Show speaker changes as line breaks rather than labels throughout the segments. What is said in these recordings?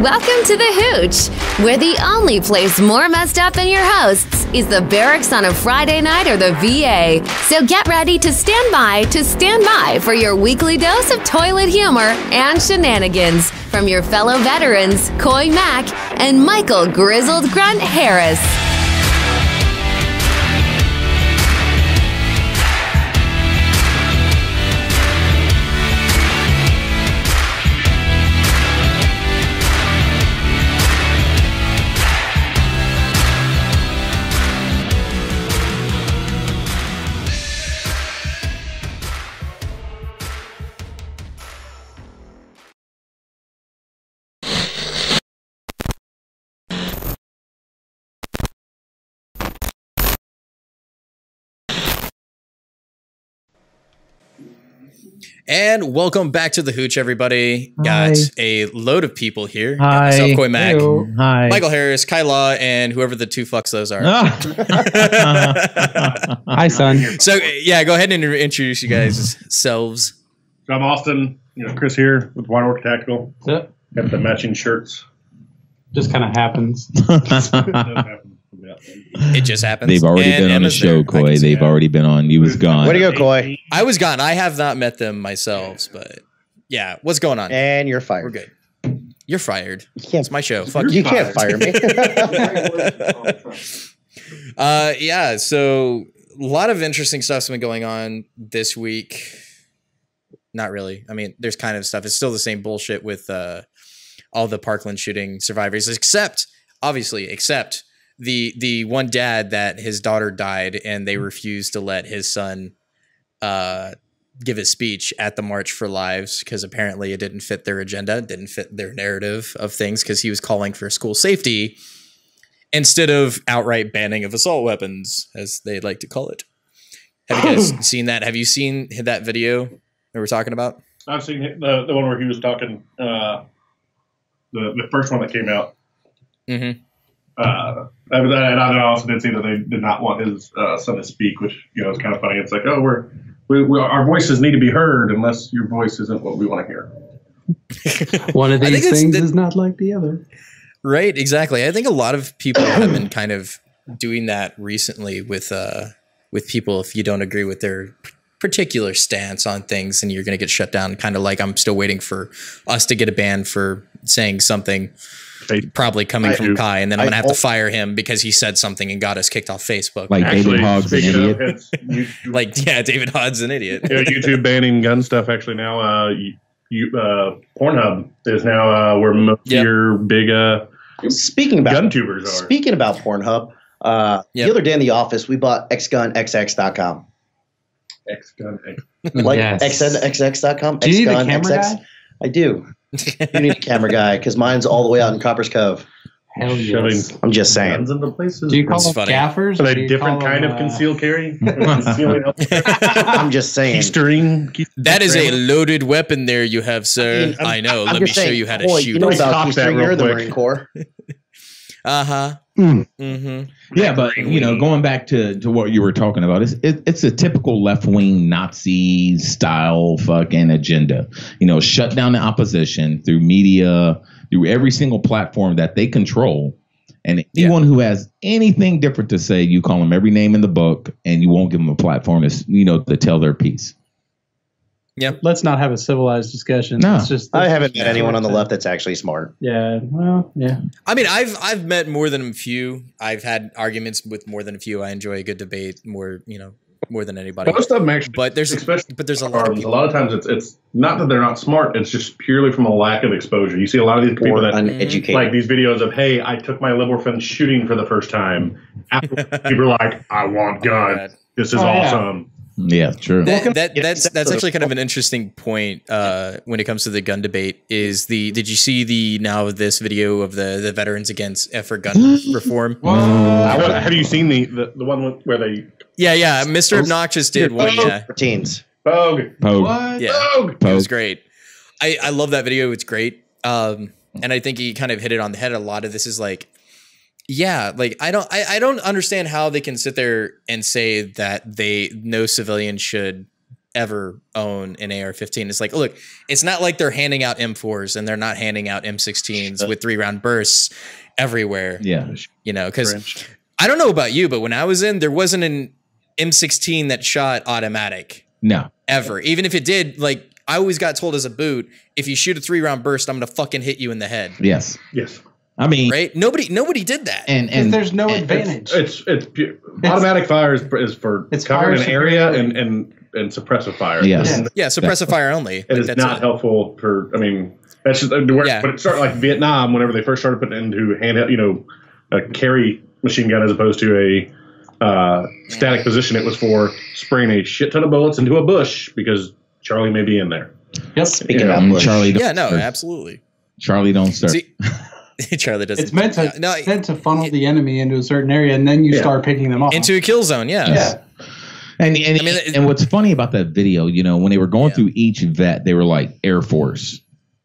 Welcome to the Hooch, where the only place more messed up than your hosts is the barracks on a Friday night or the VA. So get ready to stand by for your weekly dose of toilet humor and shenanigans from your fellow veterans, Coy Mack and Michael Grizzled Grunt Harris.
And welcome back to the Hooch, everybody. Got a load of people here.
Hi.
Myself, Coy Mack.
Hi.
Michael Harris, Kai Law, and whoever the two fucks those are.
Hi, son.
So, yeah, go ahead and introduce you guys' selves.
So I'm Austin. Chris here with White Orca Tactical. Got the matching shirts.
Just kind of happens.
It just happens.
They've already been on the show, Coy. They've already been on. You was gone.
Way to go, Coy.
I was gone. I have not met them myself, but yeah, what's going on?
And you're fired.
We're good. You're fired.
You can't,
it's my show. Fuck
you can't fire me.
Yeah, so a lot of interesting stuff's been going on this week. Not really. I mean, there's kind of stuff. It's still the same bullshit with all the Parkland shooting survivors, except the one dad that his daughter died and they refused to let his son give his speech at the March for Lives because apparently it didn't fit their agenda, didn't fit their narrative of things because he was calling for school safety instead of outright banning of assault weapons, as they like to call it. Have you guys seen that? Have you seen that video that we're talking about?
I've seen the one where he was talking, the first one that came out.
Mm-hmm.
And I also did see that they did not want his son to speak, which is kind of funny. It's like, oh, our voices need to be heard unless your voice isn't what we want to hear.
One of these things is not like the other.
Right, exactly. I think a lot of people have been kind of doing that recently with people. If you don't agree with their particular stance on things, and you're going to get shut down, kind of like I'm still waiting for us to get a ban for saying something. Probably coming from Kai, and then I'm gonna have to fire him because he said something and got us kicked off Facebook.
Like David Hogg's an idiot.
David Hogg's an idiot.
YouTube banning gun stuff. Actually, now Pornhub is now where most of your big
speaking about
gun tubers are.
Speaking about Pornhub, the other day in the office we bought xgunxx.com.
Xgun.
Like xnxx.com.
Do you need a camera guy?
I do. You need a camera guy because mine's all the way out in Coppers Cove.
Hell yes.
I'm just saying.
Into places.
Do you call them gaffers?
Are they different kind of concealed carry?
I'm just saying.
That
is a loaded weapon there you have, sir. I know. Let me show you how to shoot.
You know about keystring, you're the Marine Corps.
Uh-huh.
Mm-hmm. Yeah, but going back to what you were talking about, it's a typical left-wing Nazi style fucking agenda. Shut down the opposition through media, through every single platform that they control. And anyone who has anything different to say, you call them every name in the book, and you won't give them a platform to tell their piece.
Yeah,
let's not have a civilized discussion.
No,
I haven't met anyone on the left that's actually smart.
Yeah, well, yeah.
I mean, I've met more than a few. I've had arguments with more than a few. I enjoy a good debate more than anybody.
Most of them actually,
but there's a lot of people.
A lot of times it's not that they're not smart. It's just purely from a lack of exposure. You see a lot of these people that
uneducated,
like these videos of, hey, I took my liberal friend shooting for the first time. After people are like, I want guns. This is awesome.
Yeah, true.
That's actually kind of an interesting point when it comes to the gun debate. Did you see this video of the veterans against for gun reform?
Have you seen the one where they?
Yeah. Mr. Obnoxious did one. Yeah.
Teens.
Pogue.
What? Yeah.
Pogue.
It was great. I love that video. It's great. And I think he kind of hit it on the head. A lot of this is like. Yeah, like I don't understand how they can sit there and say that no civilian should ever own an AR-15. It's like, look, it's not like they're handing out M4s and they're not handing out M16s with 3-round bursts everywhere.
Yeah.
You know, because I don't know about you, but when I was in, there wasn't an M16 that shot automatic.
No.
Ever. Even if it did, like, I always got told as a boot, if you shoot a 3-round burst, I'm going to fucking hit you in the head.
Yes.
Yes.
I mean,
right? Nobody did that.
And there's no advantage.
It's automatic fire is for covering an area and suppressive fire.
Yes.
Yeah, suppressive fire only.
It is not helpful for, I mean, that's just where, but it started like Vietnam, whenever they first started putting it into handheld, you know, a carry machine gun as opposed to a static position. It was for spraying a shit ton of bullets into a bush because Charlie may be in there.
Yep.
Speaking of bush.
Charlie.
Yeah, no, absolutely.
Charlie don't start.
See, Charlie doesn't.
It's meant to funnel the enemy into a certain area, and then you start picking them off
into a kill zone. Yeah.
And what's funny about that video, you know, when they were going through each vet, they were like Air Force,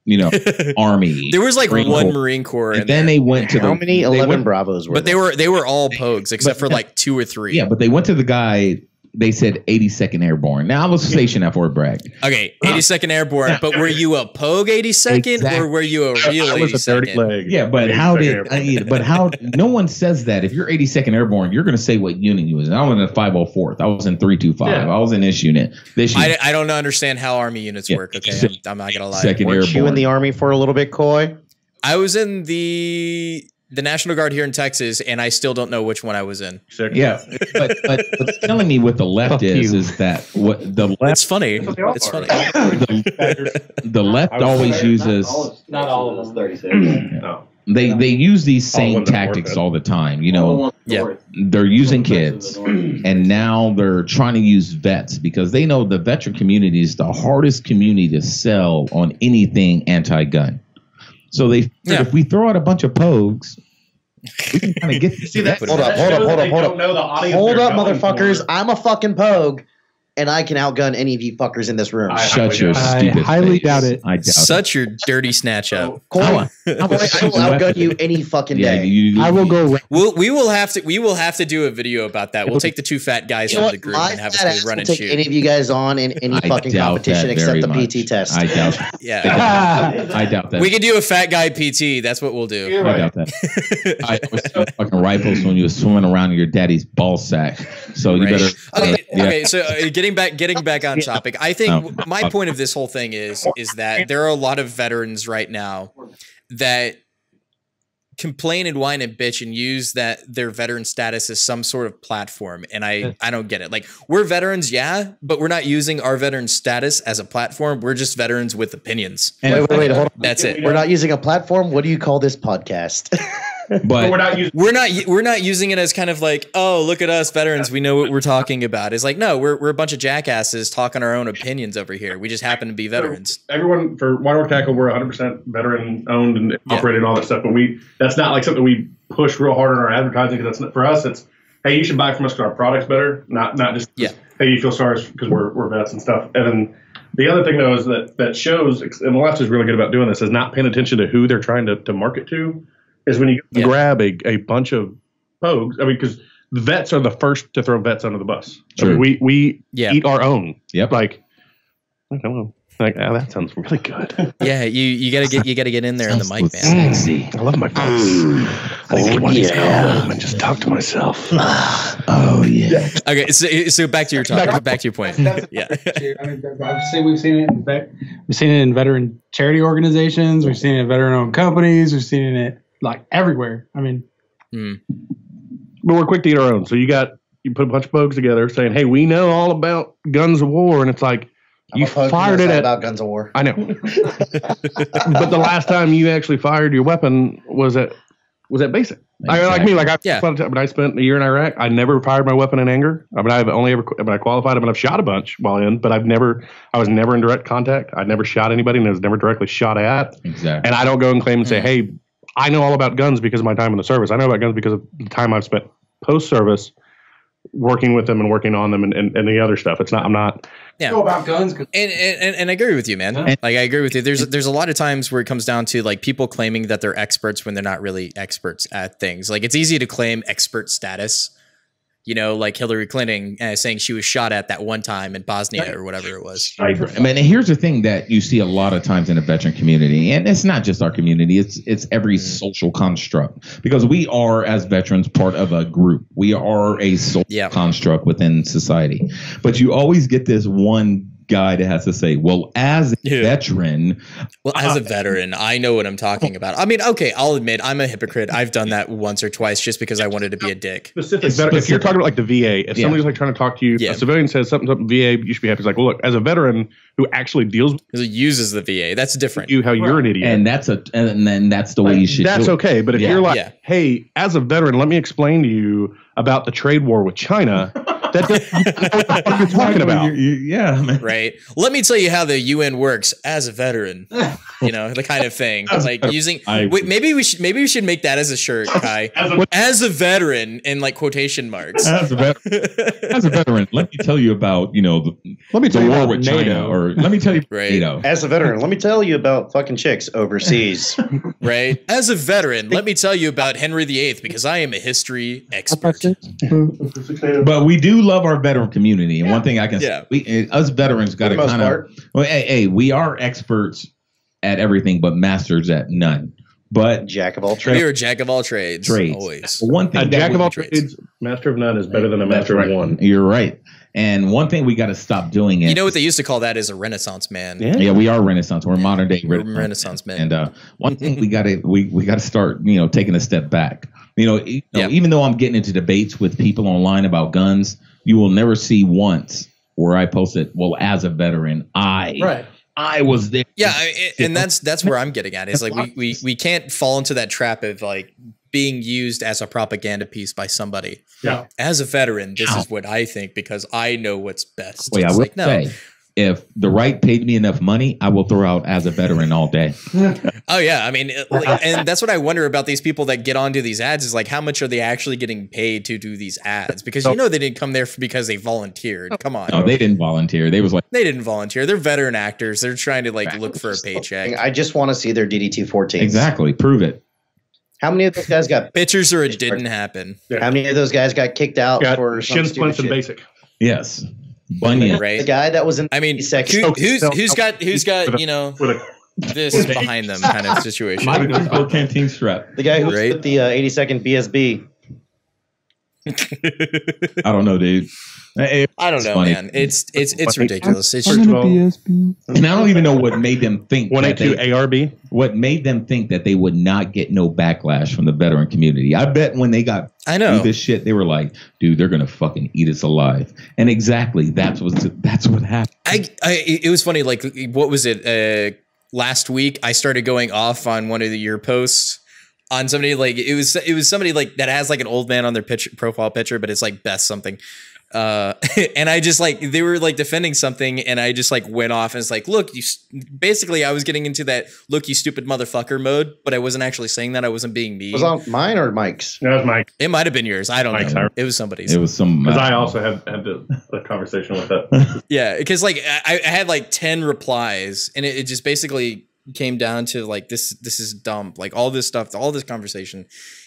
you know, Army.
There was like one Marine Corps,
and then they went to
how many 11 Bravos were?
But they were all Pogues except for like 2 or 3.
Yeah, but they went to the guy. They said 82nd Airborne. Now I was stationed at Fort Bragg.
Okay, 82nd Airborne. But were you a Pogue 82nd or were you a real 82nd?
I was a dirty leg.
Yeah, but how no one says that. If you're 82nd Airborne, you're going to say what unit you was in. I was in the 504th. I was in 325. Yeah. I was in this unit.
I don't understand how Army units work. Okay, I'm not going to lie.
Second
Weren't
Airborne.
you in the Army for a little bit, Coy?
I was in the National Guard here in Texas, and I still don't know which one I was in.
Yeah, but what's killing me with the left is that what the left.
It's funny. It's funny.
The left always uses.
Not all of them.
36.
No.
They use these same tactics all the time. You know, they're using kids, and now they're trying to use vets because they know the veteran community is the hardest community to sell on anything anti-gun. So they figured if we throw out a bunch of pogues, we can kind of get
see that. Hold up, motherfuckers! I'm a fucking pogue, and I can outgun any of you fuckers in this room.
Shut your stupid.
I highly doubt it.
I doubt
Such your dirty snatch up.
I will outgun you any fucking day.
I will go.
We will have to do a video about that. We'll take the 2 fat guys from the group and have us run and
take
shoot.
any of you guys on in any fucking competition except the PT test.
I doubt.
Yeah,
I doubt that.
We could do a fat guy PT. That's what we'll do.
I doubt that. I was fucking rifles when you were swimming around in your daddy's ball sack. So you better.
Okay. So getting back on topic. I think my point of this whole thing is that there are a lot of veterans right now that complain and whine and bitch and use that their veteran status as some sort of platform. And I don't get it. Like, we're veterans, yeah, but we're not using our veteran status as a platform. We're just veterans with opinions.
Wait, hold on.
That's it.
We're not using a platform. What do you call this podcast?
But
we're not using it as kind of like, oh, look at us veterans, we know what we're talking about. It's like, no, we're a bunch of jackasses talking our own opinions over here. We just happen to be veterans.
Everyone for White Orca Tactical, we're 100% veteran owned and operated and all that stuff. But that's not like something we push real hard in our advertising, because that's not, for us. It's, hey, you should buy from us because our product's better, not just hey, you feel sorry because we're vets and stuff. And then the other thing though is that shows, and the left is really good about doing this, is not paying attention to who they're trying to market to. Is when you grab a bunch of pogues. I mean, because the vets are the first to throw vets under the bus.
True.
I mean, we eat our own.
Yep.
Like, I don't know. Like, that sounds really good.
Yeah, you gotta get in there in the mic,
man. Sexy.
I love my voice. I think I want to go home and just talk to myself.
Oh yeah.
Okay, so back to your topic. Back to your point. Yeah.
I mean, obviously we've seen it in veteran charity organizations. We've seen it in veteran-owned companies. We've seen it like everywhere. I mean,
but we're quick to eat our own. So you put a bunch of pogues together saying, "Hey, we know all about guns of war," and it's like, you fired it
about guns of war.
I know. But the last time you actually fired your weapon was at basic.
Exactly.
I spent a year in Iraq. I never fired my weapon in anger. I mean, I qualified. I mean, I've shot a bunch while in, but I was never in direct contact. I never shot anybody, and I was never directly shot at.
Exactly.
And I don't go and claim and say, hey, I know all about guns because of my time in the service. I know about guns because of the time I've spent post-service working with them and working on them and the other stuff. I'm not.
Yeah.
Know about guns.
And I agree with you, man. Like, I agree with you. There's a lot of times where it comes down to like people claiming that they're experts when they're not really experts at things. Like, it's easy to claim expert status You know, like Hillary Clinton saying she was shot at that one time in Bosnia or whatever it was.
I mean, here's the thing that you see a lot of times in the veteran community, and it's not just our community, it's every social construct, because we are, as veterans, part of a group. We are a social construct within society. But you always get this one guy that has to say, well, as a veteran.
Well, as a veteran, I know what I'm talking about. I mean, okay, I'll admit I'm a hypocrite. I've done that once or twice just because I wanted to be a dick.
Specific. If you're talking about like the VA, if somebody's like trying to talk to you, a civilian says something VA, you should be happy. It's like, well, look, as a veteran who actually deals with
uses the VA, that's different.
How you're an idiot.
And then that's the way you should
That's
do it.
okay. But if you're like, hey, as a veteran, let me explain to you about the trade war with China. That's what you're talking about.
Man.
Right. Let me tell you how the UN works as a veteran. You know, the kind of thing. Like using maybe we should make that as a shirt, Kai. As a veteran in like quotation marks.
As a veteran, let me tell you about, the war with China, or let me tell you NATO.
As a veteran, let me tell you about fucking chicks overseas.
Right. As a veteran, let me tell you about Henry VIII because I am a history expert.
But we do love our veteran community, and one thing I can say, us veterans got to kind of. Well, hey, we are experts at everything, but masters at none. But
jack of all trades.
We are jack of all trades. Always.
One thing,
a jack of all trades, master of none is better than a master of one.
You're right. And one thing we got to stop doing is,
you know what they used to call that is a Renaissance man.
Yeah, we are Renaissance. We're modern day
Renaissance men.
And one thing we got to start, taking a step back. Even though I'm getting into debates with people online about guns, you will never see once where I posted, well, as a veteran, I was there.
Yeah, and that's where I'm getting at. Is like we can't fall into that trap of like being used as a propaganda piece by somebody.
Yeah.
As a veteran, this is what I think because I know what's best.
Well, I will say, if the right paid me enough money, I will throw out as a veteran all day.
Oh yeah, I mean, and that's what I wonder about these people that get onto these ads is like, how much are they actually getting paid to do these ads? Because they didn't come there because they volunteered. Come on.
No, they didn't volunteer. They
didn't volunteer. They're veteran actors. They're trying to like look for a paycheck.
I just want to see their DD 14.
Exactly. Prove it.
How many of those guys got
pictures or it didn't happen?
Yeah. How many of those guys got kicked out for
shin splints and basic?
Yes. Bunyan.
Right. The guy that was in.
I mean, who's got this behind them kind of situation?
Canteen strap.
The guy who put the 82nd BSB.
I don't know, dude.
I don't know, funny. Man. It's ridiculous. It's
and I don't even know what made them think
182 ARB.
What made them think that they would not get no backlash from the veteran community? I bet when they got through this shit, they were like, "Dude, they're gonna fucking eat us alive." And exactly, that's what happened.
It was funny. Like, what was it? Last week, I started going off on one of your posts. On somebody like it was somebody like that has like an old man on their profile picture, but it's like Beth something. And I just like they were like defending something, and I just like went off and it's like, look, basically I was getting into that look you stupid motherfucker mode, but I wasn't actually saying that. I wasn't being mean.
Was on mine or Mike's?
No, it was Mike.
It might have been yours. I don't know. It was somebody's.
It was some
because I also had a conversation with that.
Yeah, because like I had like 10 replies, and it just basically came down to like this is dumb. Like all this stuff, all this conversation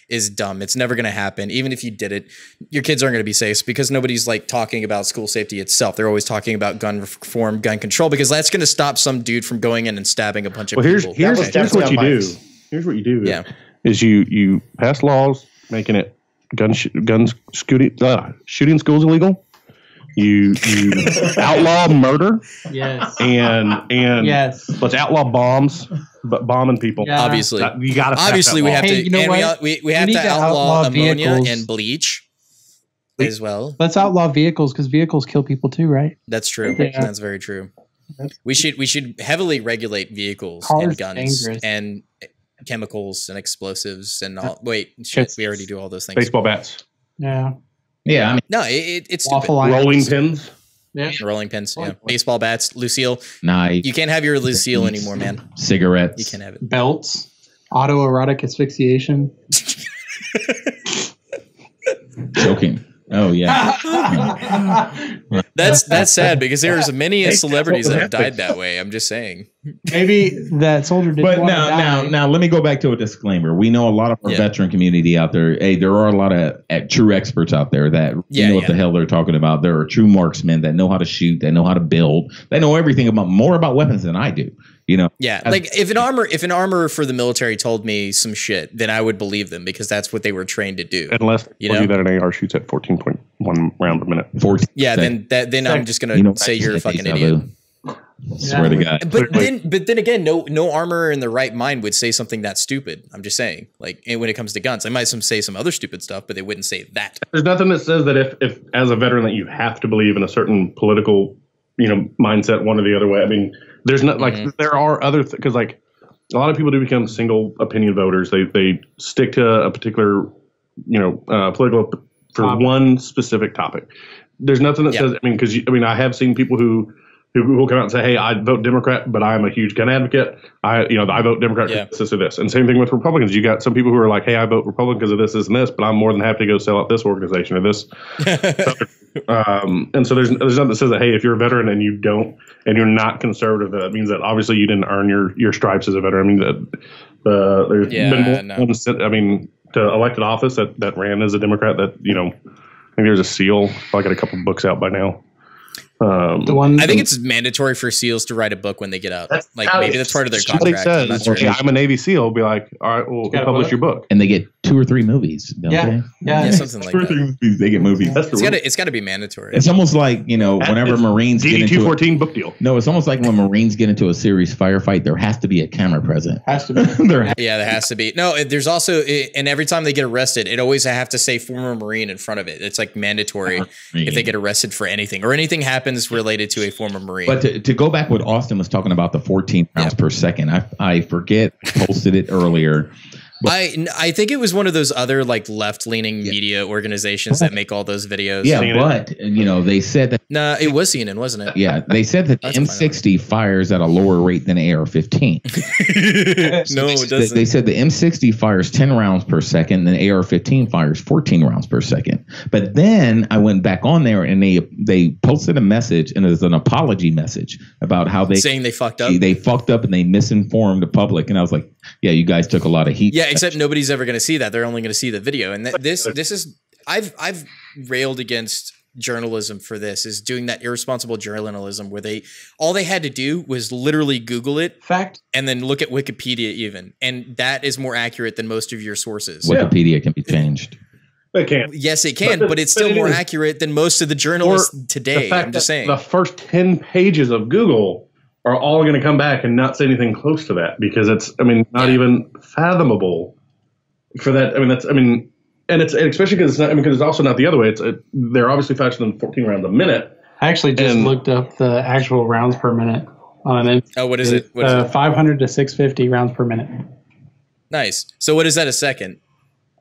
is dumb. It's never going to happen. Even if you did it, your kids aren't going to be safe because nobody's like talking about school safety itself. They're always talking about gun reform, gun control, because that's going to stop some dude from going in and stabbing a bunch of people.
Here's what you do. Here's what you do.
Yeah.
Is you pass laws making it shooting schools illegal. You outlaw murder.
Yes.
And
yes.
Let's outlaw bombs, but bombing people.
Yeah. Obviously,
you got to.
Obviously, we have to.
You know
and we have to outlaw ammonia and bleach as well.
Let's outlaw vehicles because vehicles kill people too, right?
That's true. Yeah. That's very true. We should heavily regulate vehicles and guns and chemicals and explosives and all. Wait, shit, we already do all those things.
Baseball bats.
Yeah.
Yeah, I mean,
no, it's
rolling pins.
Yeah,
rolling pins. Yeah, baseball bats, Lucille.
Knife.
You can't have your Lucille anymore, man.
Cigarettes.
You can't have it.
Belts. Autoerotic asphyxiation.
Joking. Oh yeah.
That's sad because there's many celebrities that have died that way. I'm just saying.
Maybe that soldier didn't want to die.
Now, let me go back to a disclaimer. We know a lot of our veteran community out there. Hey, there are a lot of true experts out there that know what the hell they're talking about. There are true marksmen that know how to shoot, they know how to build, they know everything more about weapons than I do.
Like if an armorer for the military told me some shit, then I would believe them because that's what they were trained to do.
Unless you know that an AR shoots at 14.1 round per minute.
14.
Yeah, then I'm just gonna say you're a fucking idiot.
Swear to God.
But then again, no armorer in their right mind would say something that stupid. I'm just saying, like when it comes to guns, I might say some other stupid stuff, but they wouldn't say that.
There's nothing that says that if as a veteran that you have to believe in a certain political, mindset one or the other way. I mean, there's not there are other because like a lot of people do become single opinion voters. They stick to a particular political for one specific topic. There's nothing that says because I have seen people who will come out and say, hey, I vote Democrat, but I am a huge gun advocate. I vote Democrat because this or this. And same thing with Republicans. You got some people who are like, hey, I vote Republican because of this, this, and this, but I'm more than happy to go sell out this organization or this. And so there's nothing that says that, hey, if you're a veteran and you're not conservative, that means that obviously you didn't earn your stripes as a veteran. I mean, there's been more to elected office that ran as a Democrat that, I think there's a SEAL, I got a couple books out by now.
I think it's mandatory for SEALs to write a book when they get out. Maybe that's part of their contract.
I'm a Navy SEAL. Be like, all right, well, publish your book,
and they get 2 or 3 movies. Don't they?
Yeah, something like
2 or 3 movies. They get movies.
It's got to be mandatory.
It's almost like whenever Marines get into
DD-214 book deal.
No, it's almost like when Marines get into a serious firefight, there has to be a camera present.
Has to be.
There has to be. No, there's also, and every time they get arrested, it always have to say former Marine in front of it. It's like mandatory if they get arrested for anything or anything happens related to a former Marine.
But to go back what Austin was talking about, the 14 rounds per second, I forget, posted it earlier.
I think it was one of those other like left-leaning media organizations that make all those videos.
Yeah, but they said that.
No, it was CNN, wasn't it?
Yeah, they said that the M60 fires at a lower rate than AR-15.
No, it doesn't.
They said the M60 fires 10 rounds per second, and the AR-15 fires 14 rounds per second. But then I went back on there, and they posted a message, and it was an apology message about how
saying they fucked up.
They fucked up and they misinformed the public, and I was like, yeah, you guys took a lot of heat.
Yeah, except nobody's ever going to see that. They're only going to see the video. And this is I've railed against journalism for this, is doing that irresponsible journalism where all they had to do was literally Google it,
fact,
and then look at Wikipedia even, and that is more accurate than most of your sources.
Wikipedia can be changed.
It can.
Yes, it can, but it's still more accurate than most of the journalists today. I'm just saying.
The first 10 pages of Google are all going to come back and not say anything close to that because it's, not even fathomable for that. And it's especially because it's not, because it's also not the other way. They're obviously faster than 14 rounds a minute.
I actually just looked up the actual rounds per minute on it.
Oh, what is it?
500 to 650 rounds per minute.
Nice. So what is that a second?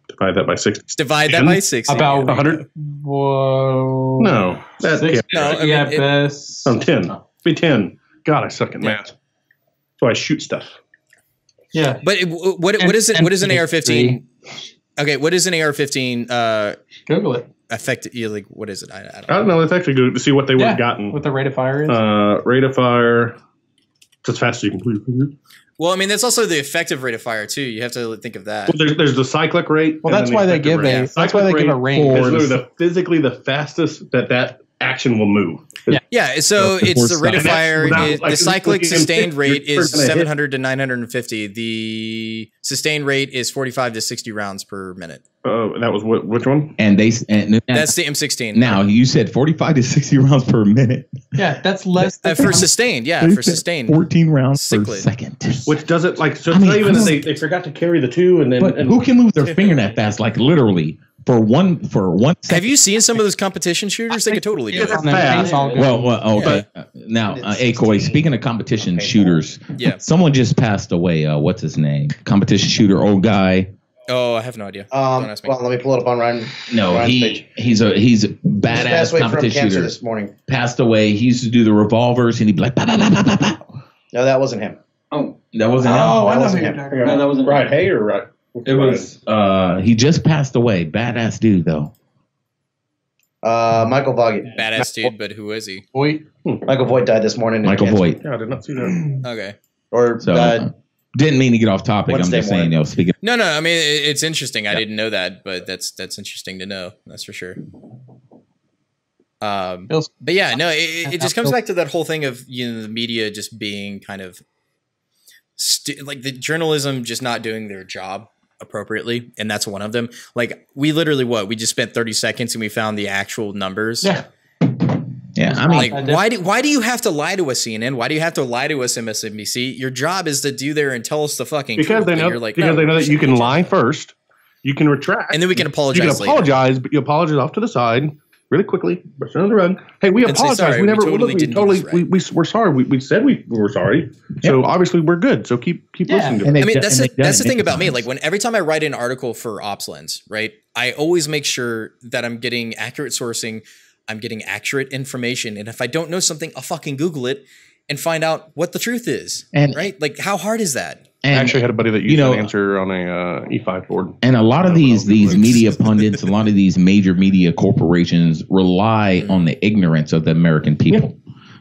Divide that by 60.
Divide that by 60.
About
100?
Whoa.
No. That's
best.
10. Be 10. God, I suck at math. So I shoot stuff.
Yeah. But what is it? What is an AR-15? Okay, what is an AR-15?
Google it.
Like, what is it? I
don't know. Let's actually go to see what they would have gotten.
What the rate of fire is?
Rate of fire. It's as fast as you can complete.
Well, that's also the effective rate of fire too. You have to think of that.
Well, there's the cyclic rate.
Well, that's why they give a range.
It's physically the fastest that action will move.
Yeah. So it's the rate of fire. The cyclic sustained rate is 700 to 950. The sustained rate is 45 to 60 rounds per minute.
That was which one?
And that's
the M16.
Now you said 45 to 60 rounds per minute.
Yeah, that's less than
for sustained. Yeah, for sustained.
14 rounds per second.
Which doesn't so it's not even that they forgot to carry the 2 and then.
But who can move their finger that fast? Like literally. For one second.
Have you seen some of those competition shooters? They could totally do it.
Well, okay. Now, Akoi, speaking of competition shooters, someone just passed away. What's his name? Competition shooter, old guy.
Oh, I have no idea. Don't ask me.
Well, let me pull it up on Ryan.
No, he's a badass competition shooter.
This morning.
Passed away. He used to do the revolvers, and he'd be like, bah, bah, bah, bah, bah, bah.
No, that wasn't him.
Oh, that wasn't him.
Oh, I know who you're talking about.
No, that wasn't Right. Hey, or right.
It was. He just passed away. Badass dude, though.
Michael Vogt.
Badass dude, but who is he?
Voigt.
Michael Voigt died this morning.
Michael Voigt.
Yeah, I did not see that.
Okay.
Or
didn't mean to get off topic.
Wednesday
I'm just saying,
morning.
speaking.
No. I mean, it's interesting. I didn't know that, but that's interesting to know. That's for sure. But yeah, no, it just comes back to that whole thing of the media just being kind of like the journalism just not doing their job appropriately, and that's one of them. Like we literally we just spent 30 seconds and we found the actual numbers.
Yeah, I mean,
like, why do you have to lie to us, CNN? Why do you have to lie to us, MSNBC? Your job is to do there and tell us the fucking
because
truth.
They know that you can lie first, you can retract,
and then we can apologize.
You can apologize, but you apologize off to the side really quickly, brush it under the rug. Hey, we apologize. We're sorry. We said we were sorry. So obviously we're good. So keep listening to
I mean, that's the thing about me. Like every time I write an article for OpsLens, right, I always make sure that I'm getting accurate sourcing. I'm getting accurate information. And if I don't know something, I'll fucking Google it and find out what the truth is. Right? Like how hard is that?
I actually had a buddy that used that answer on a E5 board.
And a lot of these media pundits, a lot of these major media corporations rely on the ignorance of the American people.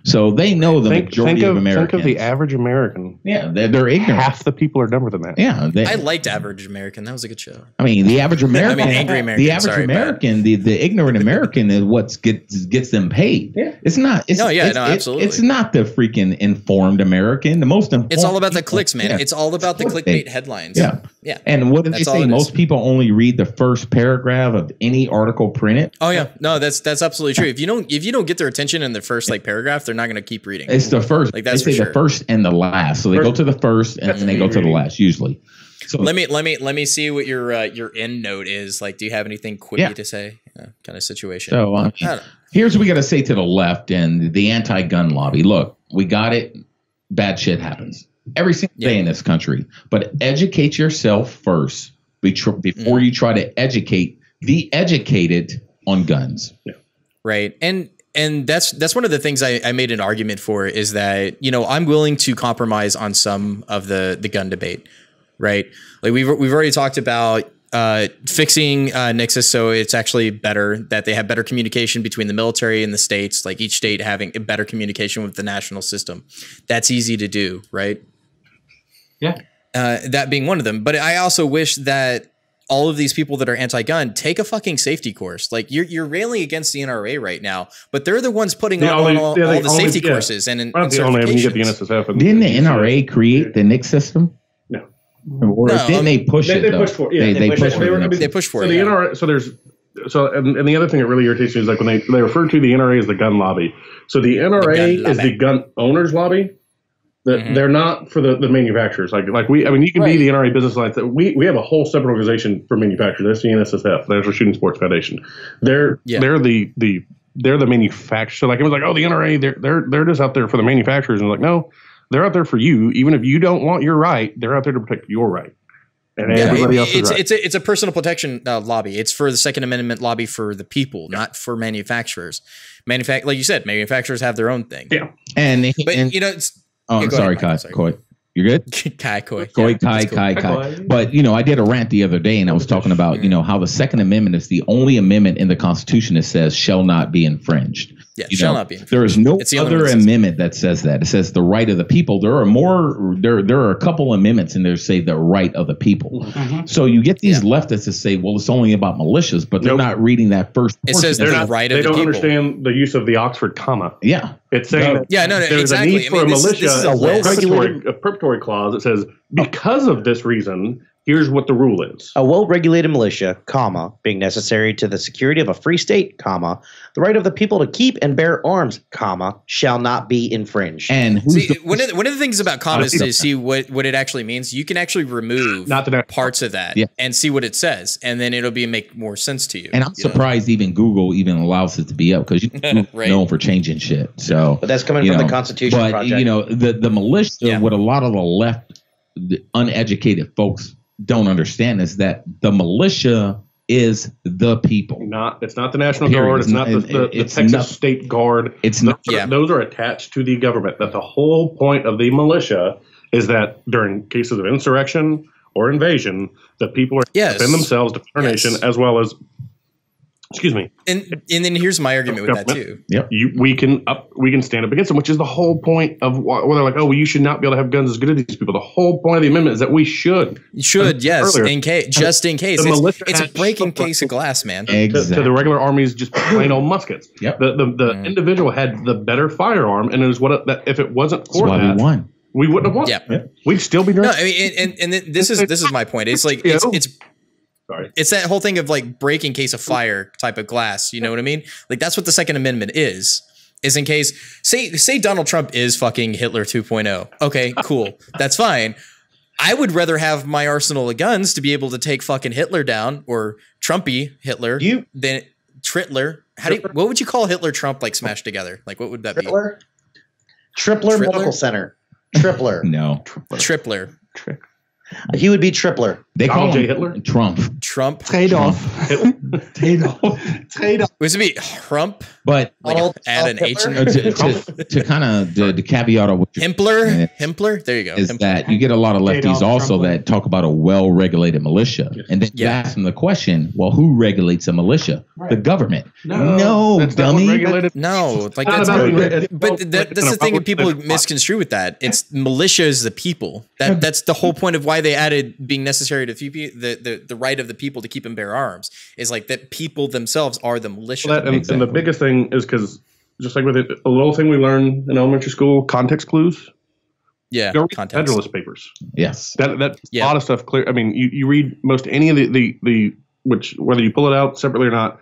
So they know the majority of Americans.
Think of the average American.
Yeah, they're ignorant.
Half the people are dumber than that.
Yeah,
I liked Average American. That was a good show.
I mean, the average American.
Angry American.
The average American, the ignorant American is what gets them paid. Yeah, it's not. Absolutely. It's not the freaking informed American. The most informed.
It's all about the clicks, man. Yeah. It's all about the clickbait headlines.
Yeah. And what did they say? Most people only read the first paragraph of any article printed.
Oh yeah, no, that's absolutely true. If you don't get their attention in the first paragraph, they're not going to keep reading.
It's the first. Like that's they say the first and the last. So they go to the first and then they go to the last usually. So
let me see what your end note is. Like, do you have anything quippy to say? Kind of situation.
So here's what we got to say to the left and the anti-gun lobby. Look, we got it. Bad shit happens every single day in this country. But educate yourself first before you try to educate the educated on guns. Yeah.
Right. And that's one of the things I made an argument for is that, I'm willing to compromise on some of the gun debate. Right. Like we've already talked about fixing Nixus. So it's actually better that they have better communication between the military and the states, like each state having a better communication with the national system. That's easy to do. Right.
Yeah.
That being one of them. But I also wish that all of these people that are anti-gun take a fucking safety course. Like you're railing against the NRA right now, but they're the ones putting on all the safety courses and certifications.
Didn't the NRA create the NICS system?
No.
Or didn't they push it?
They pushed for it.
They pushed for it.
So the NRA. And the other thing that really irritates me is like when they refer to the NRA as the gun lobby. So the NRA is the gun owners lobby. They're not for the manufacturers. Like you can be the NRA business alliance. We have a whole separate organization for manufacturers. That's the NSSF, the National Shooting Sports Foundation. They're the manufacturer. So like it was like, oh, the NRA, they're just out there for the manufacturers. And like, no, they're out there for you. Even if you don't want your right, they're out there to protect your right. And everybody else is right.
It's a personal protection lobby. It's for the Second Amendment lobby for the people, not for manufacturers. Like you said, manufacturers have their own thing.
Yeah,
it's.
Oh, sorry, Kai. You're good?
Kai.
But, I did a rant the other day and I was talking about, how the Second Amendment is the only amendment in the Constitution that says shall not be infringed.
Yeah, shall not be infringed.
There is no other amendment that says that. It says the right of the people. There are a couple amendments in there that say the right of the people. Mm-hmm. So you get these leftists that say, well, it's only about militias, but they're not reading that first portion.
It says the right of the people.
They don't understand the use of the Oxford comma.
Yeah.
It's saying there's a need for a militia, a preparatory clause that says, because of this reason, here's what the rule is.
A well-regulated militia, comma, being necessary to the security of a free state, comma, the right of the people to keep and bear arms, comma, shall not be infringed.
And one of the things about comma is to see what it actually means. You can actually remove parts of that and see what it says, and then it'll make more sense to you.
And I'm surprised even Google even allows it to be up because you know for changing shit. So,
but that's coming from the Constitution Project.
The militia, what a lot of the left, the uneducated folks don't understand is that the militia is the people.
It's not the National Guard. It's not the Texas State Guard.
It's not.
Those are attached to the government. That the whole point of the militia is that during cases of insurrection or invasion, the people are defend themselves, defend our nation, as well as Excuse me.
And then here's my argument with that too.
Yep.
We can stand up against them, which is the whole point of why they're like, oh, well, you should not be able to have guns as good as these people. The whole point of the amendment is that we should.
You should, yes,
earlier.
just in case. It's a breaking case of glass, man.
Exactly.
To the regular army's just plain old muskets.
Yep.
The individual had the better firearm, and it was that if it wasn't for that,
we won.
We wouldn't have won.
Yeah.
We'd still be drinking.
No, I mean, and this is my point. It's like it's that whole thing of like breaking case of fire type of glass. You know what I mean? Like that's what the Second Amendment is in case say Donald Trump is fucking Hitler 2.0. Okay, cool. That's fine. I would rather have my arsenal of guns to be able to take fucking Hitler down or Trumpy Hitler than Tritler. What would you call Hitler Trump like smashed together? Like what would that be?
Tripler Medical Center. Tripler.
No.
Tripler.
He would be Tripler.
They call him
Hitler?
Trump.
Trade off. Trade off.
Was it be Trump?
But
like add an H in there?
to kind of the caveat of what
Himpler. There you go.
Is
Himpler.
that you get a lot of lefties also that talk about a well-regulated militia, and then you ask them the question: well, who regulates a militia? Right. The government. No, dummy.
No, like that's the thing that people misconstrue with that. It's militia is the people. That's the whole point of why they added being necessary to the right of the people to keep and bear arms is like that people themselves are the militia.
Well, and the biggest thing is because just like with it, a little thing we learned in elementary school, context clues.
Yeah,
go read Federalist Papers.
Yes,
that a lot of stuff clear. I mean, you read most any of the which whether you pull it out separately or not.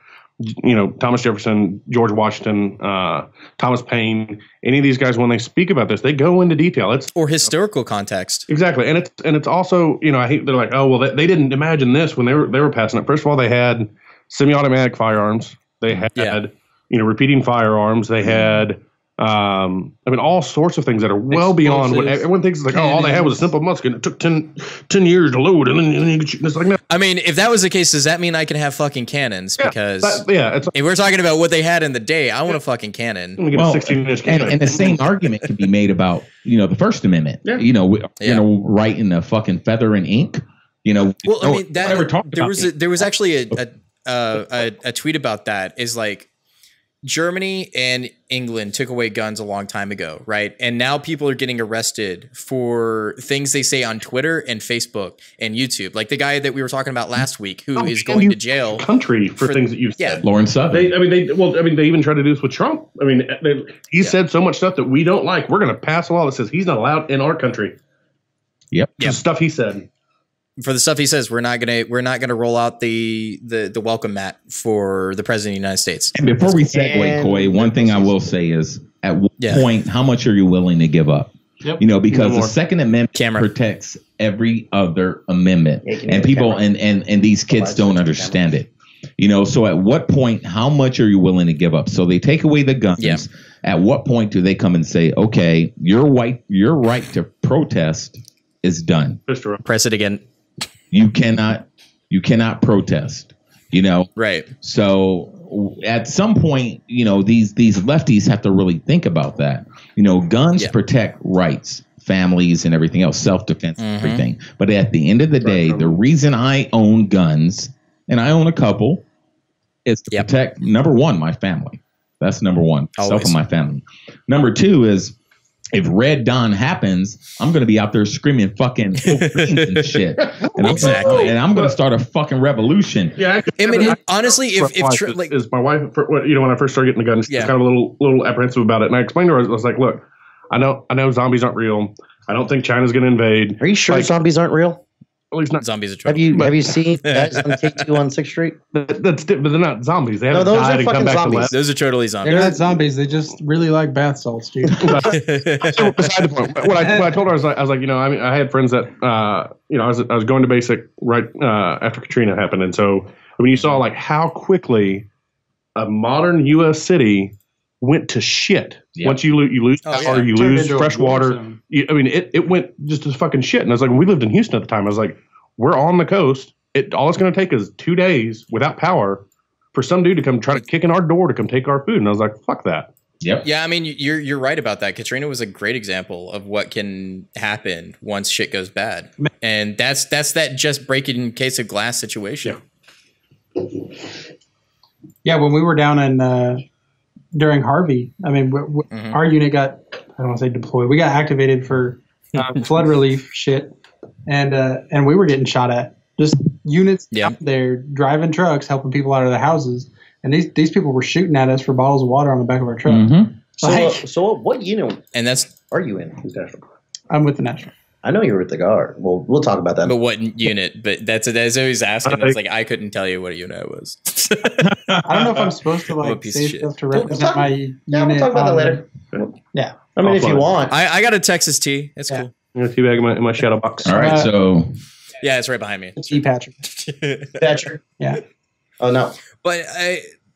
You know, Thomas Jefferson, George Washington, Thomas Paine, any of these guys, when they speak about this, they go into detail. It's
or historical context.
Exactly. And it's also, you know, they're like, oh, well, they didn't imagine this when they were passing it. First of all, they had semi-automatic firearms. They had, you know, repeating firearms. They had, I mean, all sorts of things that are well beyond what everyone thinks. It's like, all they had was a simple musket. It took 10 years to load, and then you could shoot. It's like, no.
I mean, if that was the case, does that mean I can have fucking cannons? Because if we're talking about what they had in the day, I want a fucking cannon.
Well, and the same argument can be made about, you know, the First Amendment. Yeah. You know, writing a fucking feather and ink. You know,
well, I mean, there was actually a tweet about that. Is like Germany and England took away guns a long time ago, right? And now people are getting arrested for things they say on Twitter and Facebook and YouTube. Like the guy that we were talking about last week who is going to jail.
Country for things that you've said.
Lawrence Southern.
They even tried to do this with Trump. I mean, he said so much stuff that we don't like. We're going to pass a law that says he's not allowed in our country.
Yep.
The stuff he said.
For the stuff he says, we're not gonna roll out the welcome mat for the president of the United States.
And before we segue, Coy, one thing I will say is, at what point, how much are you willing to give up? Yep. You know, because the Second Amendment protects every other amendment, and people and these kids don't understand it. You know, so at what point, how much are you willing to give up? So they take away the guns. Yeah. At what point do they come and say, okay, your right to protest is done?
Press it again.
You cannot protest, you know?
Right.
So at some point, you know, these lefties have to really think about that. You know, guns protect rights, families, and everything else, self-defense, everything. But at the end of the day, the reason I own guns, and I own a couple, is to protect, number one, my family. That's number one, self and my family. Number two is, if Red Dawn happens, I'm going to be out there screaming fucking and shit. And I'm going to start a fucking revolution.
Yeah.
I mean, honestly,
is my wife, you know, when I first started getting the gun, she was kind of a little apprehensive about it. And I explained to her, I was like, look, I know zombies aren't real. I don't think China's going to invade.
Are you sure zombies aren't real?
At least not
zombies are trouble.
Have you seen guys on K2 on 6th Street?
But they're not zombies. They haven't died and come back to life.
Those are totally zombies.
They're not zombies. They just really like bath salts, dude.
So beside the point, what I told her, I was like, you know, I mean, I had friends that, you know, I was going to basic right after Katrina happened, and so I mean, you saw like how quickly a modern U.S. city went to shit. Yep. Once you lose power, you lose fresh water. I mean, it went just to fucking shit. And I was like, when we lived in Houston at the time, I was like, we're on the coast. All it's going to take is 2 days without power for some dude to come try to kick in our door to come take our food. And I was like, fuck that.
Yep.
Yeah, I mean, you're right about that. Katrina was a great example of what can happen once shit goes bad. And that's that just breaking case of glass situation.
Yeah.
Yeah, when we were down in during Harvey, I mean, our unit got, I don't want to say deployed, we got activated for flood relief shit, and we were getting shot at. Just units out there driving trucks, helping people out of their houses, and these people were shooting at us for bottles of water on the back of our truck.
Mm-hmm. So what unit are you in?
I'm with the National.
I know you're with the Guard. Well, we'll talk about that.
But what unit? But that's always asking. It's like I couldn't tell you what unit it was.
I don't know if I'm supposed to say stuff to represent my unit.
Yeah, we'll talk about that later.
Yeah.
I mean, if you want.
I got a Texas T. It's cool.
I'm going to teabag in my shadow box.
All right, so.
Yeah, it's right behind me.
T. Patrick.
Patrick?
Yeah.
Oh, no.
But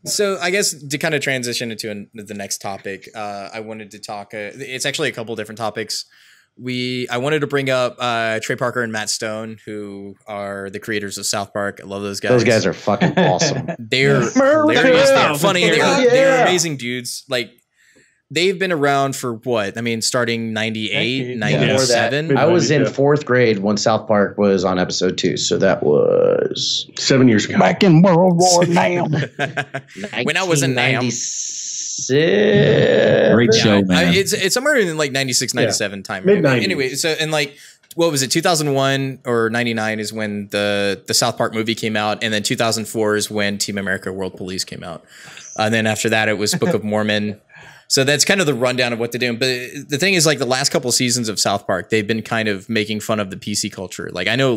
so I guess to kind of transition into the next topic, I wanted to talk. It's actually a couple different topics. I wanted to bring up Trey Parker and Matt Stone, who are the creators of South Park. I love those guys.
Those guys are fucking awesome.
They're hilarious. They're funny. They're amazing dudes. Like, they've been around for what? I mean, starting 98, 97.
I was in 4th grade when South Park was on episode 2. So that was
7 years ago.
Back in World War Nam.
When I was in Nam.
Great show, man.
It's somewhere in like 96, 97 time.
Mid-90s.
Anyway, so and like, what was it? 2001 or 99 is when the South Park movie came out, and then 2004 is when Team America: World Police came out, and then after that it was Book of Mormon. So that's kind of the rundown of what they're doing. But the thing is, like, the last couple of seasons of South Park, they've been kind of making fun of the PC culture. Like, I know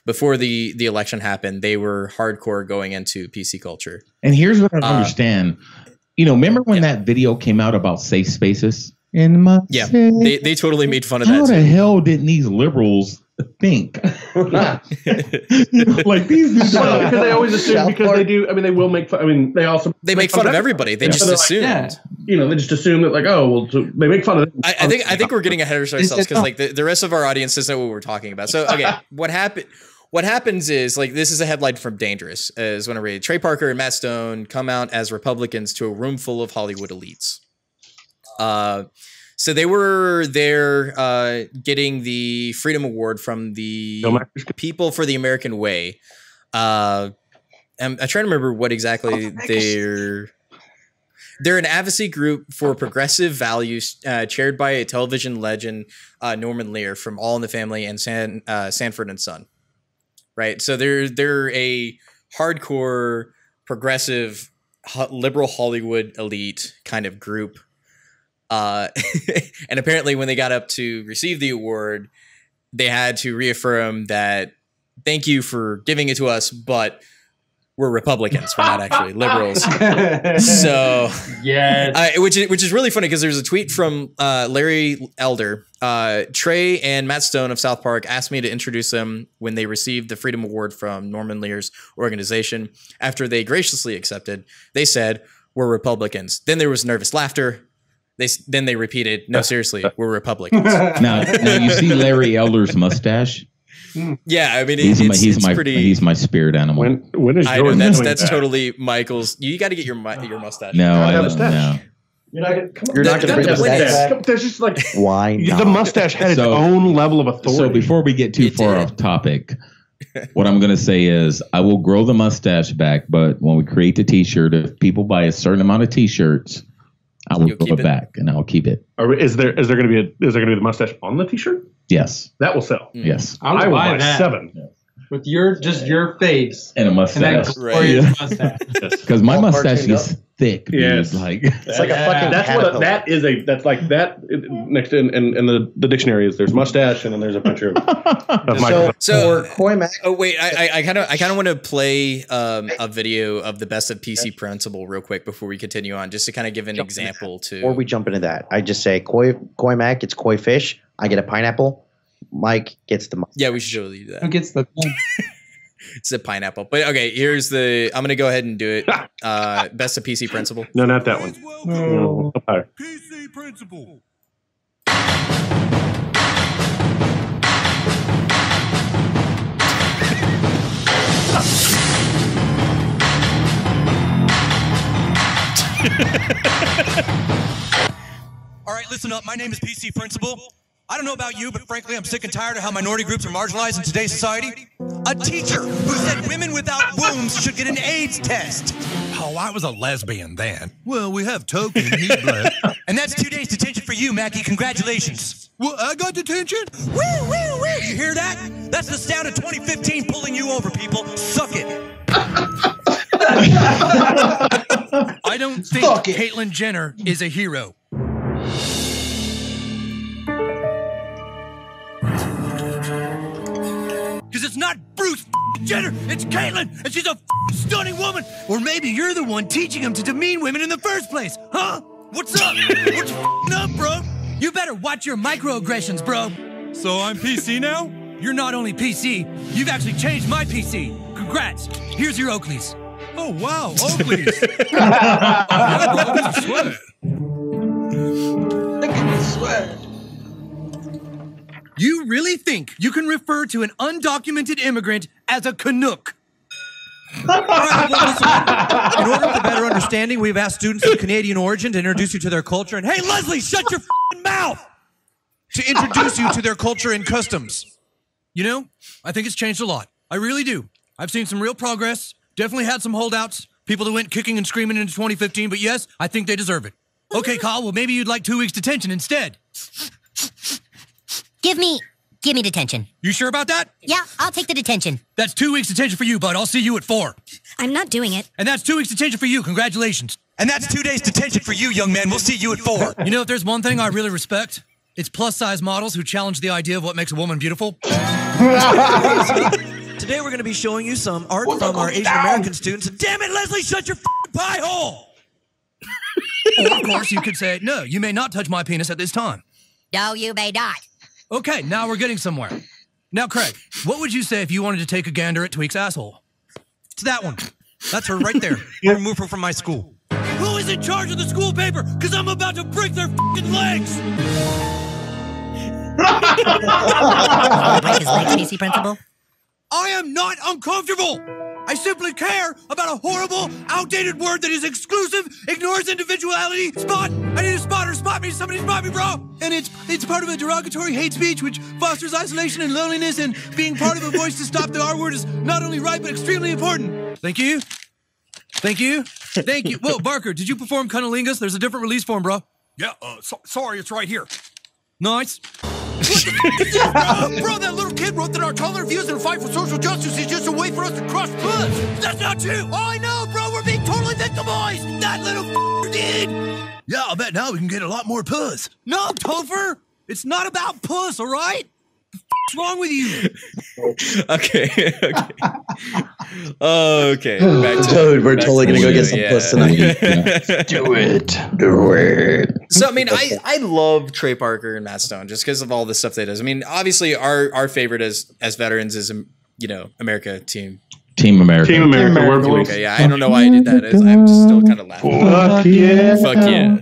before the election happened, they were hardcore going into PC culture.
And here's what I don't understand. Remember when that video came out about safe spaces?
They totally made fun of that.
How the hell didn't these liberals think? Like these dudes,
because they always assume because they do. I mean, they will make fun. I mean, they
make fun of everybody. They just assumed.
They just assume that, like, oh, well, so they make fun of them.
I think we're getting ahead of ourselves because like the rest of our audience doesn't know what we're talking about. So okay, what happens is, like, this is a headline from Dangerous, is when I read Trey Parker and Matt Stone come out as Republicans to a room full of Hollywood elites. So they were there getting the Freedom Award from the People for the American Way. I'm trying to remember what exactly they're an advocacy group for progressive values, chaired by a television legend, Norman Lear from All in the Family and Sanford and Son. Right. So they're a hardcore progressive liberal Hollywood elite kind of group. And apparently when they got up to receive the award, they had to reaffirm that thank you for giving it to us, but we're Republicans. We're not actually liberals. So
yes,
which is really funny because there's a tweet from Larry Elder. Trey and Matt Stone of South Park asked me to introduce them when they received the Freedom Award from Norman Lear's organization. After they graciously accepted, they said, "We're Republicans." Then there was nervous laughter. Then they repeated, "No, seriously, we're Republicans."
Now you see Larry Elder's mustache.
Yeah, I mean,
he's my spirit animal.
When is
that's totally Michael's. You got to get your mustache.
No, I don't know.
You're not going to bring up that.
There's just like
why not?
The mustache had its own level of authority.
So before we get too far off topic, what I'm going to say is I will grow the mustache back, but when we create the T-shirt, if people buy a certain amount of T-shirts, I will grow it back and I'll keep it.
Is there going to be the mustache on the T-shirt?
Yes,
that will sell.
Yes,
I will buy that.
7
with your face
and a mustache. Because my mustache is thick.
Yes,
like
it's like a fucking.
That's like that. Next in the dictionary is there's mustache and then there's a picture of Michael.
So oh wait, I kind of want to play a video of the Best of PC Principle real quick before we continue on, just to kind of give an example to.
Before we jump into that, I just say koi mac gets koi fish. I get a pineapple. Mike gets the.
Yeah, we should surely do that.
Who gets the?
It's a pineapple. But okay, I'm going to go ahead and do it. Best of PC Principle.
No, not that one.
No. PC Principle.
All right, listen up. My name is PC Principle. I don't know about you, but frankly, I'm sick and tired of how minority groups are marginalized in today's society. A teacher who said women without wombs should get an AIDS test.
Oh, I was a lesbian then.
Well, we have token, he's black. And that's 2 days detention for you, Mackie. Congratulations.
Well, I got detention?
Woo, woo, woo. You hear that? That's the sound of 2015 pulling you over, people. Suck it.
I don't think Caitlyn Jenner is a hero. Because it's not Bruce Jenner, it's Caitlyn, and she's a stunning woman. Or maybe you're the one teaching him to demean women in the first place, huh? What's up? What's up, bro? You better watch your microaggressions, bro. So I'm PC now? You're not only PC, you've actually changed my PC. Congrats. Here's your Oakleys. Oh, wow, Oakleys.
Look at the sweat.
You really think you can refer to an undocumented immigrant as a Canuck?
All right, well, listen. In order for better understanding, we've asked students of Canadian origin to introduce you to their culture. And hey, Leslie, shut your mouth! To introduce you to their culture and customs.
You know, I think it's changed a lot. I really do. I've seen some real progress. Definitely had some holdouts. People that went kicking and screaming into 2015. But yes, I think they deserve it. Okay, Kyle, well, maybe you'd like 2 weeks detention instead.
Give me detention.
You sure about that?
Yeah, I'll take the detention.
That's 2 weeks detention for you, bud. I'll see you at 4.
I'm not doing it.
And that's 2 weeks detention for you. Congratulations.
And that's 2 days detention for you, young man. We'll see you at 4.
You know, if there's one thing I really respect, it's plus-size models who challenge the idea of what makes a woman beautiful.
Today we're going to be showing you some art from our Asian American students. Damn it, Leslie, shut your pie hole!
Or, of course, you could say, no, you may not touch my penis at this time.
No, you may not.
Okay, now we're getting somewhere. Now, Craig, what would you say if you wanted to take a gander at Tweek's asshole?
It's that one. That's her right there. Remove her from my school.
Who is in charge of the school paper? Because I'm about to break their f***ing legs!
Break his legs, PC principal?
I am not uncomfortable! I simply care about a horrible, outdated word that is exclusive, ignores individuality. Spot! I need a spotter. Spot me. Somebody spot me, bro! And it's part of a derogatory hate speech which fosters isolation and loneliness, and being part of a voice to stop the R word is not only right, but extremely important. Thank you. Thank you. Thank you. Whoa, Barker, did you perform Cunnilingus? There's a different release form, bro.
Yeah, sorry, it's right here.
Nice. What the f*** is this, bro? Bro, that little kid wrote that our tolerant views and fight for social justice is just a way for us to crush puss. That's not true. Oh, I know, bro. We're being totally victimized. That little f***er did. Yeah, I bet now we can get a lot more puss. No, Topher. It's not about puss, all right? What's wrong with you?
Okay. Okay. Back to,
dude, we're totally going to go get some puss tonight.
Do it.
So, I mean, I love Trey Parker and Matt Stone just because of all the stuff they does. I mean, obviously, our favorite as veterans is, America Team
America.
Okay, yeah, I don't know why I did that. I'm still kind of laughing. Fuck yeah.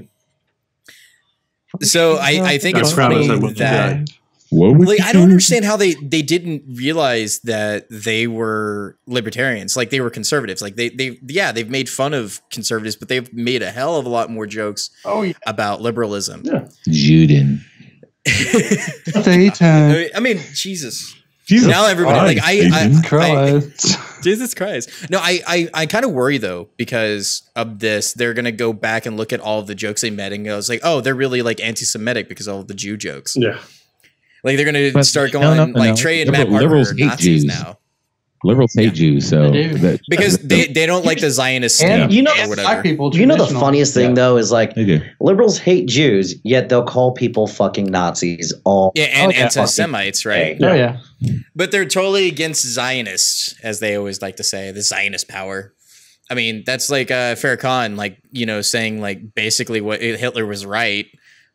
So, I think it's funny that... Like, I don't understand how they didn't realize that they were libertarians. Like, they were conservatives. Like, they've made fun of conservatives, but they've made a hell of a lot more jokes about liberalism.
Yeah. Juden.
Satan. I mean, Jesus now everybody Jesus Christ. No, I kind of worry though, because of this, they're gonna go back and look at all of the jokes they met and goes like, oh, they're really like anti-Semitic because of all the Jew jokes.
Yeah.
Like they're gonna start going like Trey and Matt Parker are Nazis now.
Liberals hate Jews, so
because they don't like the Zionists.
And black people. You know the funniest thing though is like liberals hate Jews, yet they'll call people fucking Nazis all.
Yeah, and anti-Semites, right?
Oh yeah.
But they're totally against Zionists, as they always like to say, the Zionist power. I mean, that's like Farrakhan, like saying like basically what Hitler was right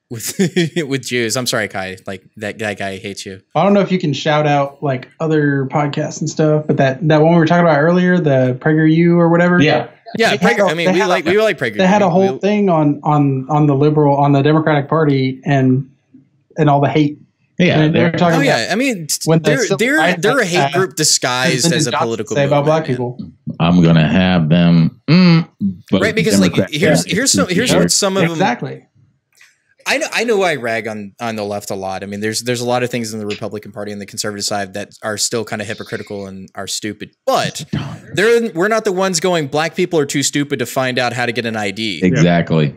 with Jews. I'm sorry, Kai. Like that guy hates you.
I don't know if you can shout out like other podcasts and stuff, but that one we were talking about earlier, the PragerU or whatever.
Yeah, Prager. I mean, we like Prager.
They had a whole thing on the Democratic Party and all the hate.
Yeah,
they're talking.
Oh yeah, I mean, they're a hate group disguised as a political movement.
About black people.
I'm gonna have them.
Right, because like here's what some of them
exactly.
I know I rag on the left a lot. I mean, there's a lot of things in the Republican Party and the conservative side that are still kind of hypocritical and are stupid. But we're not the ones going, black people are too stupid to find out how to get an ID.
Exactly.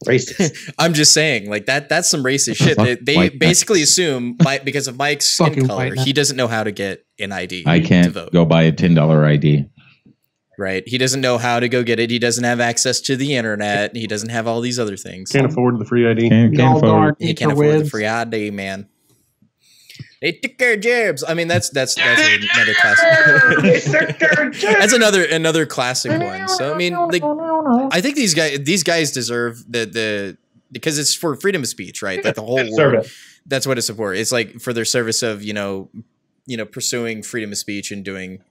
Racist.
I'm just saying, like that's some racist shit. They basically assume because of Mike's skin color, he doesn't know how to get an ID.
I can't go buy a $10 ID.
Right. He doesn't know how to go get it. He doesn't have access to the internet. He doesn't have all these other things.
Can't afford the free ID.
He can't afford the free ID, man. They took their jabs. I mean, that's another classic. That's another classic one. So I mean, like, I think these guys deserve the because it's for freedom of speech, right? Like the whole world. That's what it's for. It's like for their service of pursuing freedom of speech and doing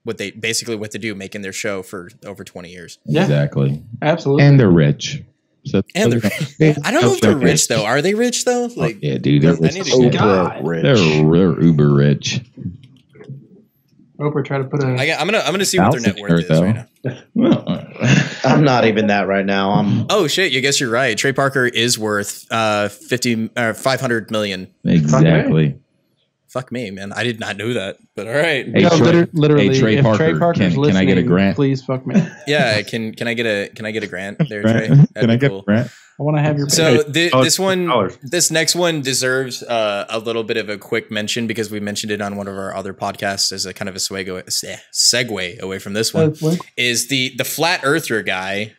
what they do, making their show for over 20 years.
Yeah. Exactly.
Absolutely.
And they're rich. So
I don't know if they're rich though. Are they rich though? Like,
yeah, dude, they're rich.
Rich.
They're uber rich.
Oprah tried to put a.
I'm gonna see what their net worth is right now.
I'm not even that right now.
Oh shit! You guess you're right. Trey Parker is worth 500 million.
Exactly.
Fuck me, man. I did not know that. But all right.
Hey, literally, hey, Trey Parker,
Trey Parker's
can I get a grant?
Please fuck me.
Yeah, can I get a grant there, Trey?
Can I get a grant?
I want to have your.
So this next one deserves a little bit of a quick mention because we mentioned it on one of our other podcasts as a kind of a segue away from this one. Is the flat earther guy?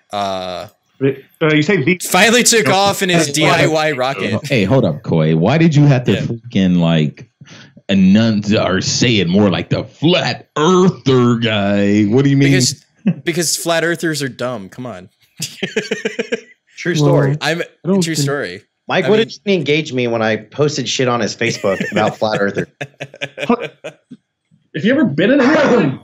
You say
finally took off in his DIY rocket.
Hey, hold up, Koi. Why did you have to freaking like or say it more like the flat earther guy? What do you mean?
Because flat earthers are dumb. Come on.
True story.
True story.
Mike wouldn't engage me when I posted shit on his Facebook about flat earther.
Have you ever been in any of them?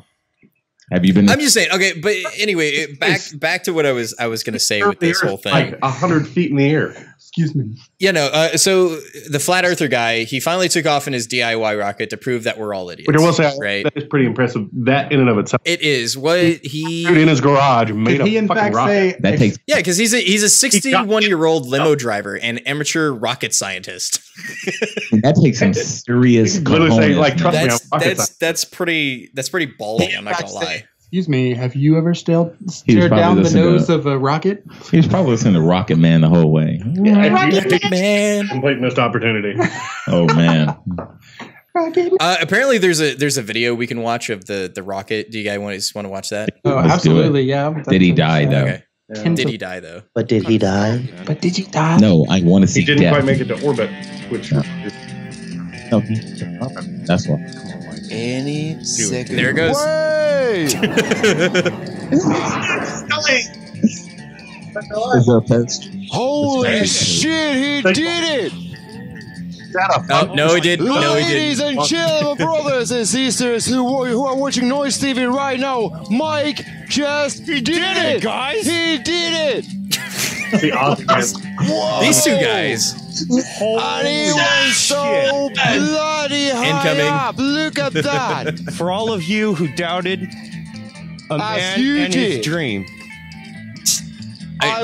Have you been?
I'm just saying. Okay, but anyway, back to what I was going to say with this whole thing.
Like 100 feet in the air.
Excuse me.
So the flat earther guy, he finally took off in his DIY rocket to prove that we're all idiots.
Which I will say,
right?
That is pretty impressive. That in and of itself.
It is. What he
in his garage made a fucking rocket.
Yeah, because he's a 61-year-old limo driver and amateur rocket scientist.
That takes some serious.
That's pretty ballsy. I'm not gonna lie.
Excuse me, have you ever stared down the nose of a rocket?
He was probably listening to Rocket Man the whole way.
Rocket Man.
Complete missed opportunity.
Oh man.
Apparently there's a video we can watch of the rocket. Do you guys want to watch that?
Oh, absolutely, yeah.
Did he die though?
Okay. Did he die though?
But did he die?
No, I want to see.
He didn't quite make it to orbit, which.
No, that's what.
Any second.
There it goes.
Holy shit, he did it!
Oh, no, he didn't. No, he didn't.
Ladies and gentlemen, brothers and sisters who are watching Noise TV right now, Mike just did it, guys. He did it.
These two guys.
And he went so bloody high up. Look at that.
For all of you who doubted a man and his dream.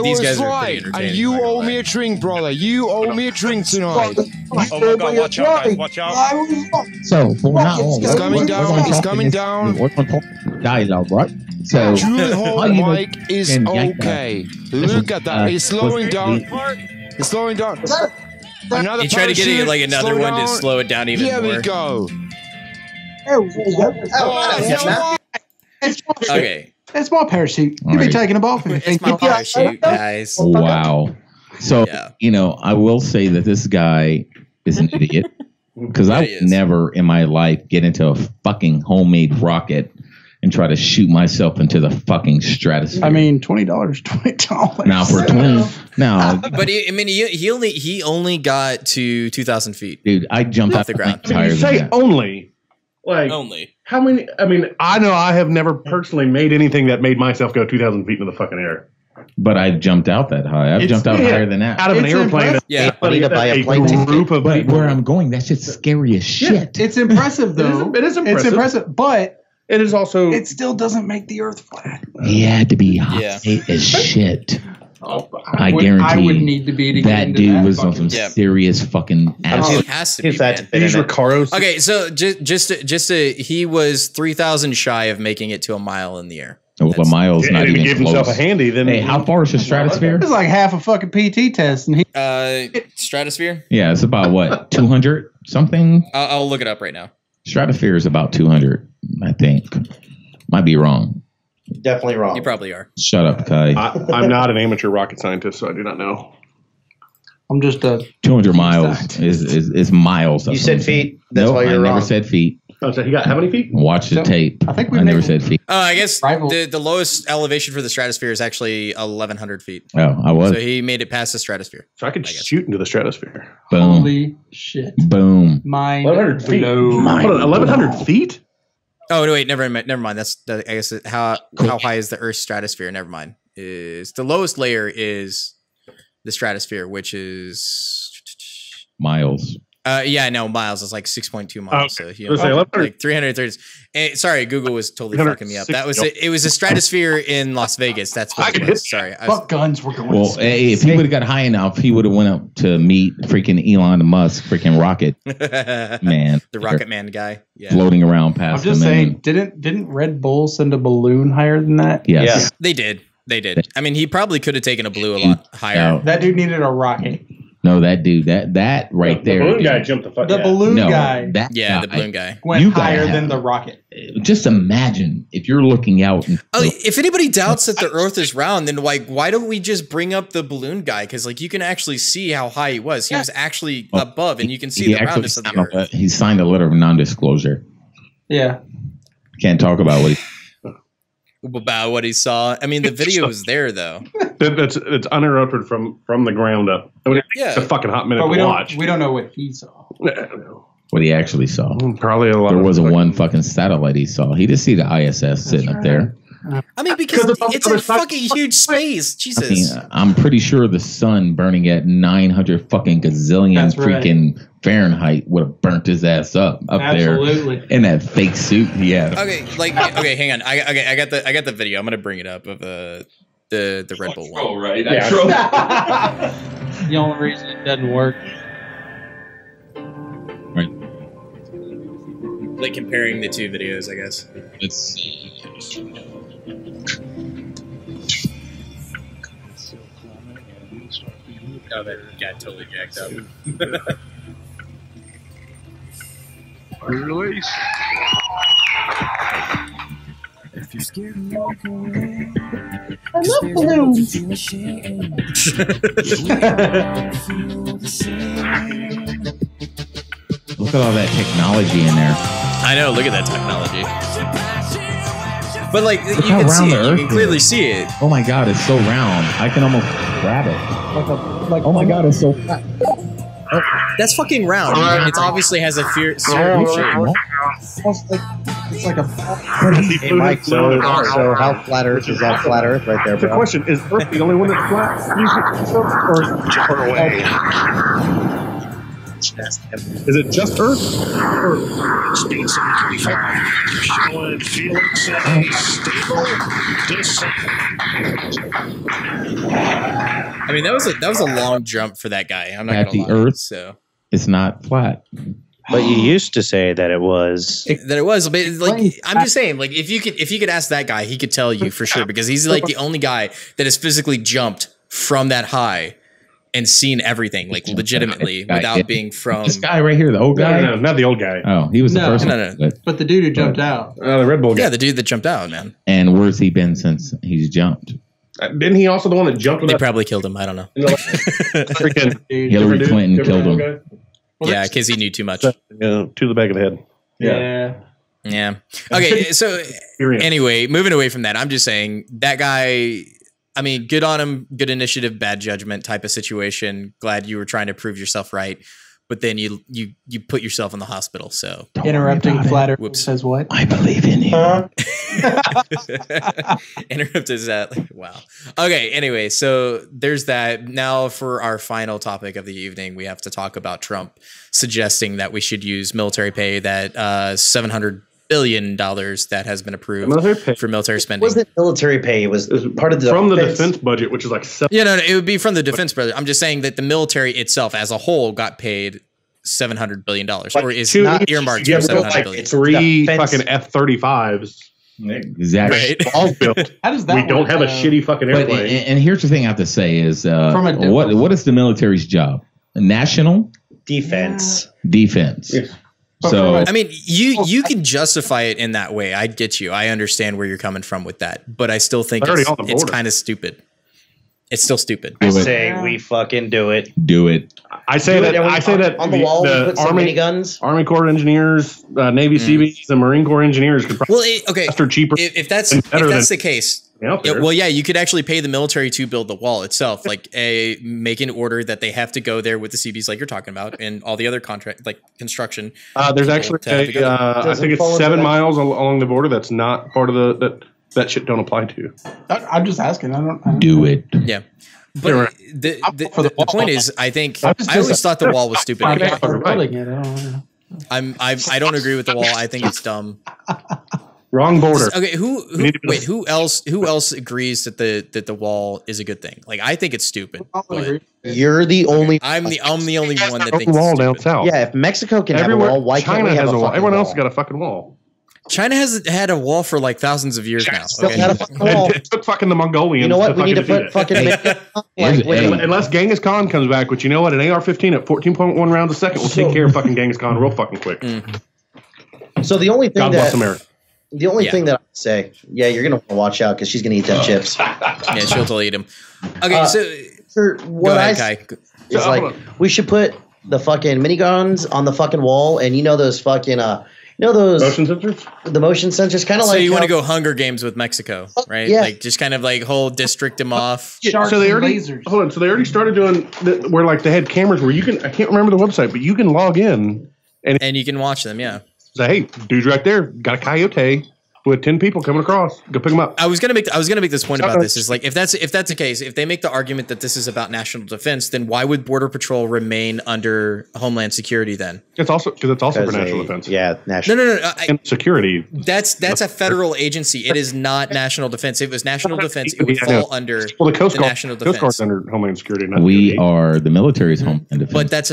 These guys are right, and you owe me a drink, brother. You owe me a drink tonight.
Oh my God! Watch out, guys! Watch out!
So for now,
it's coming down. It's coming down.
We're going to talk dialogue, right? So
Julie Hall Mike is okay. Look at that. He's slowing down. He's slowing down. Another.
You try to get it like another one to slow it down even more.
Here we go.
Okay.
It's my parachute. You be taking a ball from me.
It's my parachute, guys.
Wow. So, I will say that this guy is an idiot because I would never in my life get into a fucking homemade rocket and try to shoot myself into the fucking stratosphere.
I mean, $20.
Now for 20. Now,
but he only got to 2,000 feet.
Dude, I jumped off the ground.
You say only. Like
only.
How many? I mean, I know I have never personally made anything that made myself go 2,000 feet into the fucking air.
But I've jumped out that high. I've jumped out higher than that.
Out of an airplane.
Yeah.
A group of
but where I'm going, that shit's scary as shit.
It's impressive, though.
It is impressive.
It's impressive, but
it is also.
It still doesn't make the Earth flat.
He had to be high as shit. I guarantee
I would need to be to get
that
into
dude
that
was on some serious fucking acid.
It has to be. Man. Okay, so he was 3,000 shy of making it to a mile in the air.
Well, a mile's not even
give
close.
himself a handy. Then
hey, how far is the stratosphere?
It's like half a fucking PT test. And
stratosphere?
Yeah, it's about what, 200 something?
I'll look it up right now.
Stratosphere is about 200, I think. Might be wrong.
Definitely wrong.
You probably are.
Shut up, Kai.
I'm not an amateur rocket scientist, so I do not know.
I'm just a
200 miles is miles.
You said feet. That's why you're
I
wrong.
never said feet.
Oh, so he got how many feet?
Watch the tape.
I think
I never said feet.
I guess the lowest elevation for the stratosphere is actually 1,100 feet.
Oh, I was.
So he made it past the stratosphere.
So I could shoot into the stratosphere.
Boom.
Holy shit.
Boom.
Mind
1,100 feet.
blown.
Hold on, 1,100 feet?
Oh no, wait, never mind. I guess how high is the Earth's stratosphere? Never mind. Is the lowest layer is the stratosphere, which is
miles.
Miles is like 6.2 miles. So like 330. Sorry, Google was totally fucking me up. That was it. It was a stratosphere in Las Vegas. That's what it was. Sorry.
Fuck guns. We're going.
Well, hey, if he would have got high enough, he would have went up to meet freaking Elon Musk, freaking rocket man,
the Rocket Man guy,
floating around past.
I'm just saying, didn't Red Bull send a balloon higher than that?
Yes.
They did. I mean, he probably could have taken a blue a lot higher.
That dude needed a rocket.
No, that dude, that right there.
The balloon guy jumped the fuck.
The balloon guy.
The balloon guy
went higher than the rocket.
Just imagine if you're looking out.
If anybody doubts that the Earth is round, then why don't we just bring up the balloon guy? Because you can actually see how high he was. He was actually above, and you can see the roundness of the Earth.
He signed a letter of non-disclosure.
Yeah.
Can't talk about
what he saw. I mean, the video was there though.
It's uninterrupted from the ground up. I mean, it's a fucking hot minute to watch.
We don't know what he saw.
what he actually saw.
Probably a lot.
There wasn't one fucking satellite he saw. He just see the ISS sitting up there.
I mean, because it's a fucking huge space. Jesus.
I mean, I'm pretty sure the sun burning at 900 fucking gazillion freaking Fahrenheit would have burnt his ass up there in that fake suit he had.
Okay, hang on. I got the video. I'm gonna bring it up of the Red Bull one.
Oh, right.
Yeah. The only reason it doesn't work.
Right.
Like comparing the two videos, I guess.
Let's see.
Oh, that got totally jacked up.
Release.
If you're scared, walk away.
I love balloons.
Look at all that technology in there.
I know. Look at that technology. But like,
Look
you can see
the
it. You
Earth
can clearly see it.
Oh my God, it's so round. I can almost grab it. Oh my God, it's so fat.
Oh, that's fucking round. It obviously has a shape.
It's like a.
Hey, Mike, so how flat Earth is that flat Earth right there,
The
bro?
question is: Earth the only one that's flat? Or
Jumper away.
is it just Earth?
Speed 735. Showing Felix stable descent.
I mean, that was a long jump for that guy. I'm not
At
gonna
the
lie.
Earth,
So
it's not flat.
But you used to say that it was.
that it was, but like I'm just saying, like if you could ask that guy, he could tell you for sure because he's like the only guy that has physically jumped from that high and seen everything like legitimately without being from
This guy right here, the old guy.
No, not the old guy.
Oh, he was the first one.
No.
But the dude who jumped out.
The Red Bull guy.
Yeah, the dude that jumped out, man.
And where's he been since he's jumped?
Didn't he also the one that jumped?
They probably killed him. I don't know.
Freaking
Hillary Clinton killed him.
Yeah, because he knew too much.
To the back of the head.
Yeah. Okay, so anyway, moving away from that, I'm just saying that guy, I mean, good on him, good initiative, bad judgment type of situation. Glad you were trying to prove yourself right. But then you put yourself in the hospital. So
Interrupting flat Earth says what?
I believe in you.
Interrupt is that wow. Okay, anyway, so there's that. Now for our final topic of the evening, we have to talk about Trump suggesting that we should use military pay, that $700 billion that has been approved for military spending.
It wasn't military pay. It was part of the
from the defense budget, which is like
no, it would be from the defense budget. I'm just saying that the military itself as a whole got paid $700 billion, or is not earmarked for $700 billion.
3 fucking F-35s.
Exactly.
Right.
All built.
How does that
we don't
work?
have a shitty fucking airplane.
And here's the thing I have to say is, what is the military's job? National
defense.
Yes. So
I mean, you can justify it in that way. I get you. I understand where you're coming from with that, but I still think it's kind of stupid. It's still stupid.
I say we fucking do it.
Do it.
I say that
on the wall we put some
miniguns. Army Corps engineers, Navy Seabees, and Marine Corps engineers could probably faster, cheaper.
If that's the case. You could actually pay the military to build the wall itself, like make an order that they have to go there with the CBs, like you're talking about, and all the other construction.
There's actually I think it's 7 miles along the border that's not part of that shit don't apply to.
I'm just asking. I don't
do it.
Yeah, but the point is, I always thought the wall was stupid. I don't agree with the wall. I think it's dumb.
Wrong border.
Okay, who else agrees that the wall is a good thing? Like, I think it's stupid.
You're the only.
I'm the only one that thinks
wall
it's
down south.
Yeah, if Mexico can have a wall, why can't we have a wall?
Everyone else has got a fucking wall.
China has had a wall for like thousands of years now. Okay?
It took fucking the Mongolians.
You know what? We need to put fucking.
Unless Genghis Khan comes back, which you know what? An AR-15 at 14.1 rounds a second will take care of fucking Genghis Khan real fucking quick.
So the only thing
God bless America.
The only thing that I say, you're gonna want to watch out because she's gonna eat them chips.
Yeah, she'll totally eat them. Okay, so
what I say is like we should put the fucking miniguns on the fucking wall, and those fucking those
motion sensors.
The motion sensors, kind of
so
like. So
you want to go Hunger Games with Mexico, right?
Yeah.
Like just kind of like whole district them off.
So they already So they already started doing where like they had cameras where you can. I can't remember the website, but you can log in
and you can watch them. Yeah.
Say, hey, dude's right there. Got a coyote with 10 people coming across. Go pick them up.
I was gonna make this point about this. Is like if that's the case, if they make the argument that this is about national defense, then why would Border Patrol remain under Homeland Security then?
It's also for national defense.
Yeah, national.
No.
Security.
That's a federal agency. It is not national defense. If it was national defense, it would fall under
the Coast Guard.
National Defense.
Coast Guard's under Homeland Security.
We are the military's Homeland Defense.
But that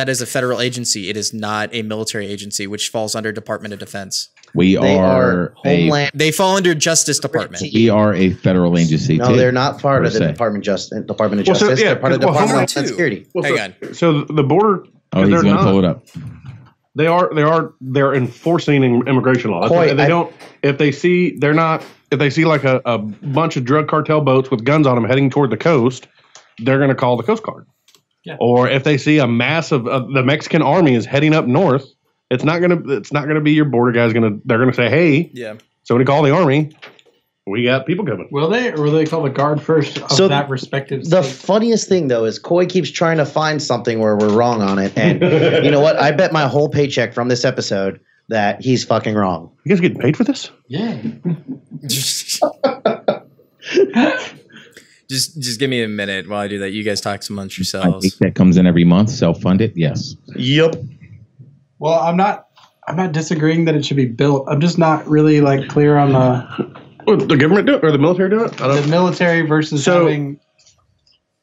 is a federal agency. It is not a military agency, which falls under Department of Defense.
They are
Homeland.
They fall under Justice Department.
We are a federal agency.
No, they're not part of the Department of Justice. They're part of the Department of Security.
Hang on.
So the border.
Oh, he's going to pull it up.
They're enforcing immigration law. If they see like a bunch of drug cartel boats with guns on them heading toward the coast, they're going to call the Coast Guard. Yeah. Or if they see a mass of the Mexican army is heading up north, it's not gonna be your border guys. They're gonna say, hey, somebody call the army. We got people coming.
Will they, or will they call the guard first of that respective
state? The funniest thing, though, is Coy keeps trying to find something where we're wrong on it. And you know what? I bet my whole paycheck from this episode that he's fucking wrong.
You guys getting paid for this?
Yeah.
Just give me a minute while I do that. You guys talk amongst yourselves.
I think that comes in every month, self-funded. Yes.
Yep.
Well, I'm not disagreeing that it should be built. I'm just not really like clear on
the government do it or the military do it.
The military versus having.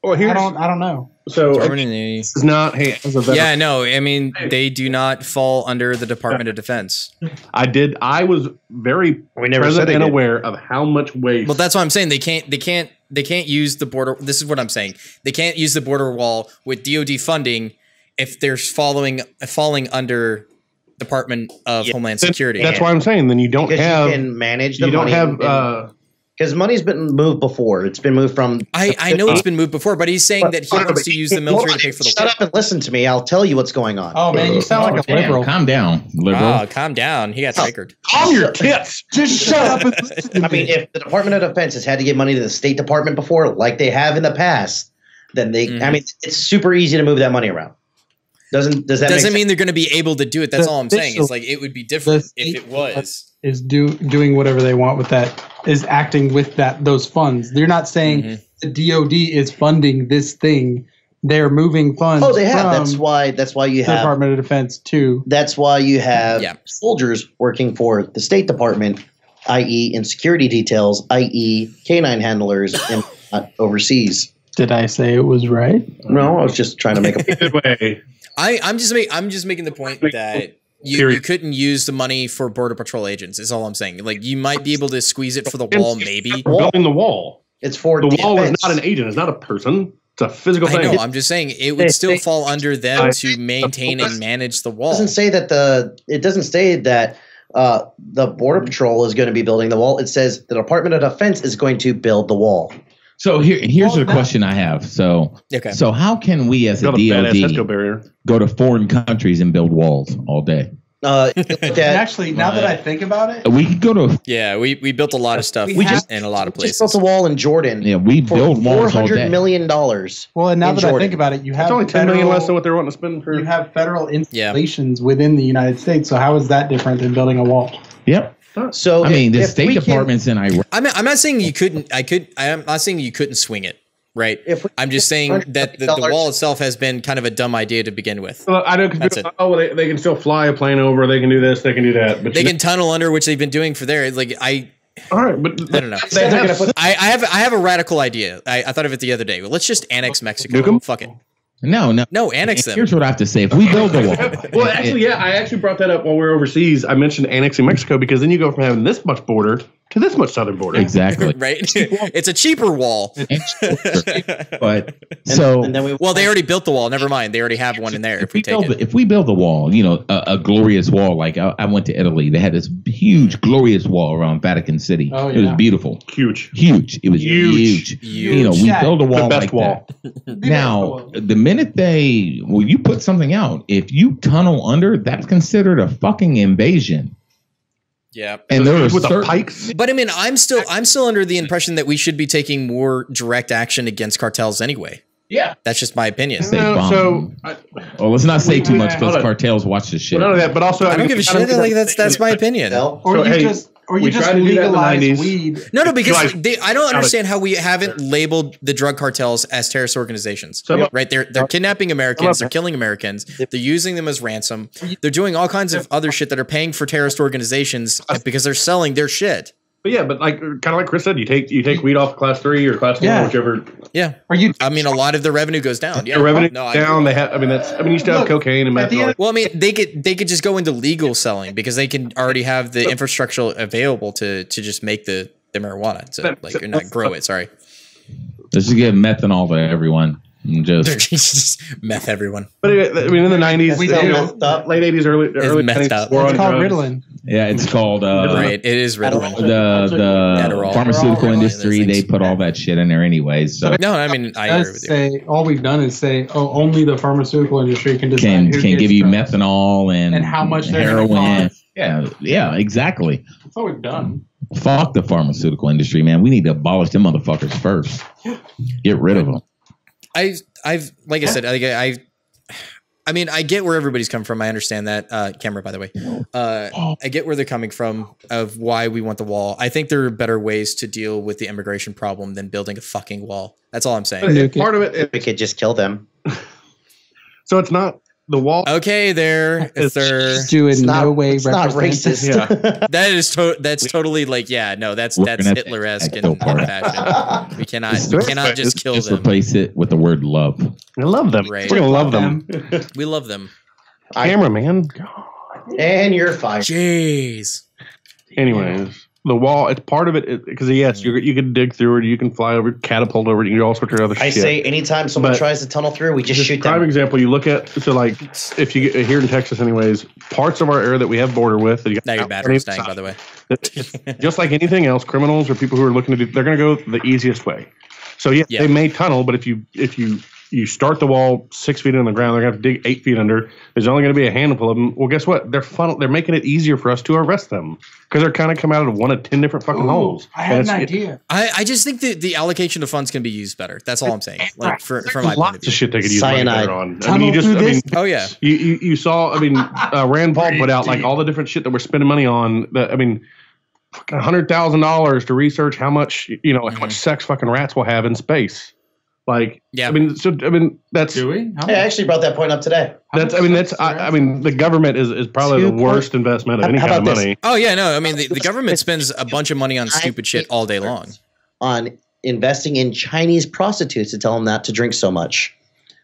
Well,
I don't know.
So this is not. Hey,
yeah, no. I mean, they do not fall under the Department of Defense.
I was very present and aware of how much waste.
Well, that's what I'm saying. They can't use the border. This is what I'm saying. They can't use the border wall with DoD funding if they're falling under Department of Homeland Security.
That's why I'm saying. Then you don't have.
You can manage the
money. You don't
have. Because money's been moved before. It's been moved from.
I know it's been moved before, but he's saying that he wants to use the military to pay for the.
Shut up and listen to me. I'll tell you what's going on.
Oh man, you sound like a liberal.
Calm down, liberal.
Oh, calm down. He got triggered.
Calm your tits.
Just shut up and listen to me.
I mean, if the Department of Defense has had to give money to the State Department before, like they have in the past, then they. I mean, it's super easy to move that money around. Doesn't
mean they're going to be able to do it. That's all I'm saying. It's like it would be different if it was.
Is doing whatever they want with that, is acting with those funds. They're not saying the DoD is funding this thing they're moving funds.
Oh, they have.
From
That's why you
the
have
Department of Defense too.
That's why you have soldiers working for the State Department, i.e., in security details, i.e., canine handlers, and not overseas.
Did I say it was right?
No, I was just trying to make a
good way.
I'm just making the point that you couldn't use the money for Border Patrol agents. Is all I'm saying. Like you might be able to squeeze it for the wall, maybe.
We're building the wall.
It's for
the
defense.
wall is not an agent. It's not a person. It's a physical thing.
I know. I'm just saying it would still fall under them to maintain and manage the wall.
It doesn't say that the Border Patrol is going to be building the wall. It says the Department of Defense is going to build the wall.
So here's the question I have. So how can we as a DOD go to foreign countries and build walls all day?
Actually, now that I think about it,
we could go to.
Yeah, we built a lot of stuff in a lot of places.
We just built a wall in Jordan.
Yeah, we build walls all day.
$400 million.
Well, and now that I think about it, you have
it's only $10 million less than what they're wanting to spend for.
You have federal installations within the United States. So how is that different than building a wall?
Yep.
So
I mean, the State Department's in Iraq.
I'm not saying you couldn't. I'm not saying you couldn't swing it. Right. I'm just saying that the wall itself has been kind of a dumb idea to begin with.
Well, I don't. They can still fly a plane over. They can do this. They can do that. But
they can tunnel under, which they've been doing for there. Like
all right, but
I don't know. I have a radical idea. I thought of it the other day. Well, let's just annex Mexico. Fuck it.
No,
annex them.
Here's what I have to say. If we build the wall.
Well, actually, I actually brought that up while we were overseas. I mentioned annexing Mexico because then you go from having this much border to this much southern border.
Exactly.
Right. It's a cheaper wall.
But so
they already built the wall. Never mind. They already have one in there. If we take it.
If we build the wall, a glorious wall, like I went to Italy, they had this huge, glorious wall around Vatican City. Oh, yeah. It was beautiful.
Huge.
It was huge. We build a wall like that. Now, the minute you put something out, if you tunnel under, that's considered a fucking invasion.
Yeah,
and there
with the pikes.
But I mean, I'm still under the impression that we should be taking more direct action against cartels anyway.
Yeah,
that's just my opinion.
Let's not say too much because cartels watch this shit.
Well, none of that, but also
I don't give a shit. Like that's my opinion.
Or you just legalize weed.
No, because I don't understand how we haven't labeled the drug cartels as terrorist organizations. Right? They're kidnapping Americans. They're killing Americans. They're using them as ransom. They're doing all kinds of other shit that are paying for terrorist organizations because they're selling their shit.
But yeah, but kind of like Chris said, you take weed off class 3 or class 4, whichever.
Yeah. I mean, a lot of the revenue goes down. Yeah.
The revenue down. They have. You still have cocaine and meth.
Well, I mean, they could just go into legal selling because they can already have the infrastructure available to just make the marijuana. So or not grow it. Sorry.
Let's just give methanol to everyone.
Just meth everyone.
But anyway, I mean, in the 90s, late 80s, early 90s,
it's called Ritalin.
Yeah, it's called
right. It is Ritalin.
The pharmaceutical industry, they put all that shit in there anyways. So
no, I mean, I agree with you.
All we've done is say, only the pharmaceutical industry can decide
can give you methanol and
how much
heroin. Yeah, exactly.
That's all we've done.
Fuck the pharmaceutical industry, man. We need to abolish them motherfuckers first. Get rid of them.
I've like I said, I mean, I get where everybody's coming from. I understand that. Camera, by the way. I get where they're coming from of why we want the wall. I think there are better ways to deal with the immigration problem than building a fucking wall. That's all I'm saying.
Part of it,
we could just kill them.
So it's not the wall.
Okay, it's
no way
not racist.
Yeah.
that's totally like that's Hitler-esque in fashion. We cannot just kill them.
Replace it with the word love.
I love them.
Right.
We're gonna love them.
We love them.
Cameraman.
And you're fired.
Jeez.
Anyways, the wall, it's part of it because yes, you can dig through it, you can fly over, catapult over it, you can do all sorts of other shit.
I say anytime someone tries to tunnel through, we just shoot them.
Prime example, you look at if you get here in Texas, anyways, parts of our area that we have border with.
Now your battery's dying, by the way.
Just like anything else, criminals or people who are looking to they're going to go the easiest way. So they may tunnel, but if you start the wall 6 feet in the ground, they're going to have to dig 8 feet under. There's only going to be a handful of them. Well, guess what? They're making it easier for us to arrest them because they're kind of come out of 1 of 10 different fucking holes.
I had an idea.
I just think that the allocation of funds can be used better. That's all I'm saying. Like from my point of
lots
view.
of shit they could use money better on.
Oh yeah.
You saw. Rand Paul put out like all the different shit that we're spending money on. $100,000 to research how much how much sex fucking rats will have in space. Like,
yeah,
that's.
Do we?
I actually brought that point up today.
The government is probably the worst investment of any kind of money.
Oh yeah, no, I mean the government spends a bunch of money on stupid shit all day long.
On investing in Chinese prostitutes to tell them not to drink so much.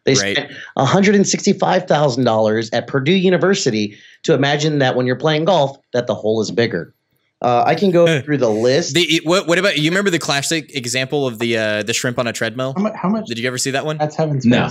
They spent $165,000 at Purdue University to imagine that when you're playing golf, that the hole is bigger. I can go through the list.
What about you? Remember the classic example of the shrimp on a treadmill?
How much?
Did you ever see that one?
That's heaven's
No.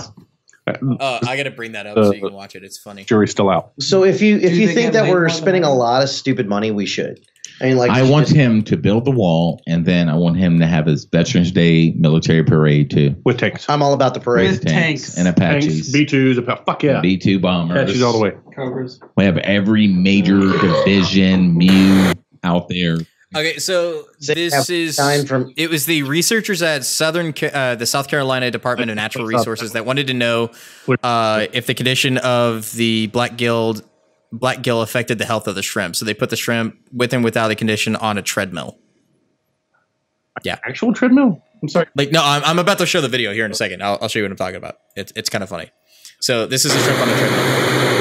I got to bring that up so you can watch it. It's funny.
Jury's still out.
So if you think that we're spending a lot of stupid money, we should. I mean, like,
I want him to build the wall, and then I want him to have his Veterans Day military parade too.
With tanks.
I'm all about the parade.
With tanks
and Apaches.
B2s, fuck yeah.
B2 bombers.
Apaches all the way.
Cobras.
We have every major division, MEU out there.
Okay, so it was the researchers at the South Carolina Department of Natural Resources that wanted to know if the condition of the black gill affected the health of the shrimp. So they put the shrimp with and without the condition on a treadmill. Yeah,
actual treadmill. I'm sorry.
Like no, I'm about to show the video here in a second. I'll show you what I'm talking about. It's kind of funny. So this is a shrimp on a treadmill.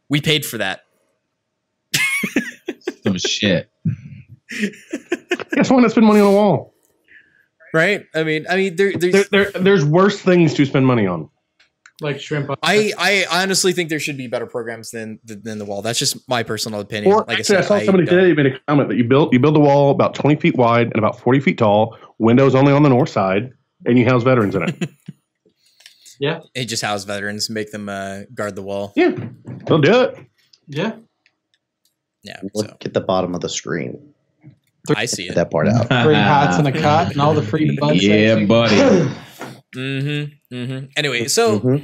We paid for that.
Some shit.
Guess one to spend money on a wall,
right? I mean,
there's worse things to spend money on,
like shrimp.
I honestly think there should be better programs than the wall. That's just my personal opinion.
Or
like
actually, I saw somebody today made a comment that you build the wall about 20 feet wide and about 40 feet tall, windows only on the north side, and you house veterans in it.
Yeah,
it just house veterans, make them guard the wall.
Yeah, they'll do it.
Yeah.
Look at the bottom of the screen.
I see it.
That part out.
Free hots in a cot and all the free butt
Yeah, buddy.
Anyway, so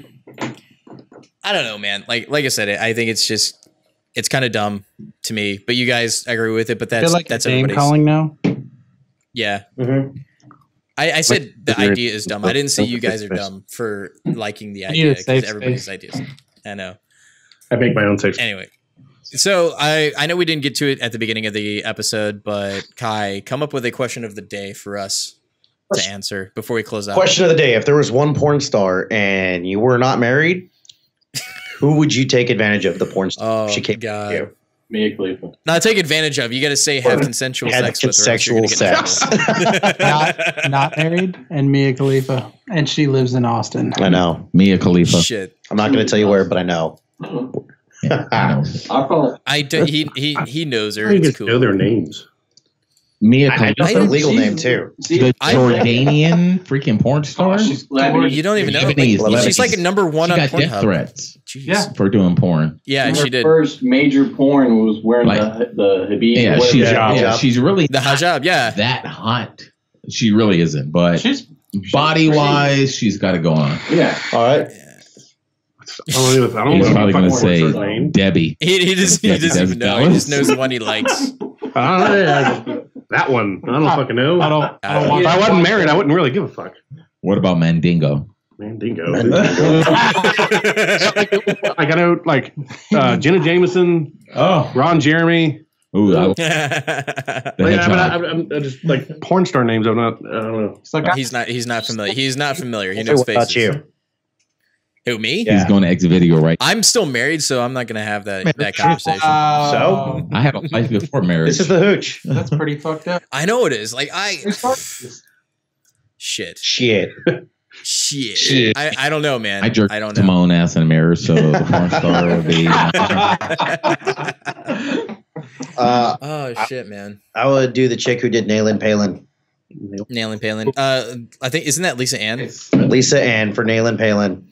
I don't know, man. Like I said, I think it's kind of dumb to me. But you guys agree with it. But that's everybody's
calling now.
Yeah. I said the idea is dumb. I didn't say you guys are dumb for liking the idea because everybody's ideas. I know.
I make my own safe.
Anyway, so I know we didn't get to it at the beginning of the episode, but Kai, come up with a question of the day for us to answer before we close out.
Question of the day: if there was one porn star and you were not married, who would you take advantage of? The porn star she came to you.
Mia Khalifa.
Not take advantage of. You got to say have consensual sex with her.
Consensual sex.
not married, and Mia Khalifa, and she lives in Austin.
I know.
Mia Khalifa.
Shit.
I'm not going to tell you where, but I know.
Yeah, I know.
He knows her.
I don't
It's
even
cool.
know their names.
Mia
I
Khalifa.
know their legal name too.
The Jordanian freaking porn star.
You don't even know.
Lebanese.
She's like number one on
Pornhub. She got death
Pornhub.
threats.
Jeez.
For doing porn.
Yeah, she did.
First major porn was wearing the hijab.
Yeah, she's really
the hijab. Yeah,
that hot. She really isn't, but
she's
body wise, she's got it going on.
Yeah.
All right.
I don't know.
He's probably going to
what's her
say
name.
Debbie.
He doesn't even know. He just knows the one he likes.
That one. I don't fucking know.
I don't
If I wasn't married, I wouldn't really give a fuck.
What about Mandingo?
Mandingo. Like I know, like Jenna Jameson.
Oh,
Ron Jeremy.
Ooh,
I'm just like porn star names. I don't know.
It's like
He's not familiar. He's not familiar. He
So
knows
what about
faces.
you?
Who, me?
He's going to exit video right.
I'm still married, so I'm not going to have that conversation.
So
I have a life before marriage.
this is the hooch.
That's pretty fucked up.
I know it is. Like Shit. I don't know, man.
I jerked
don't
to
know.
my own ass in the mirror, so the porn star would be.
Oh shit, man.
I would do the chick who did Nailin' Palin.
Nailin' Palin. I think isn't that Lisa Ann?
Lisa Ann for Nailin' Palin.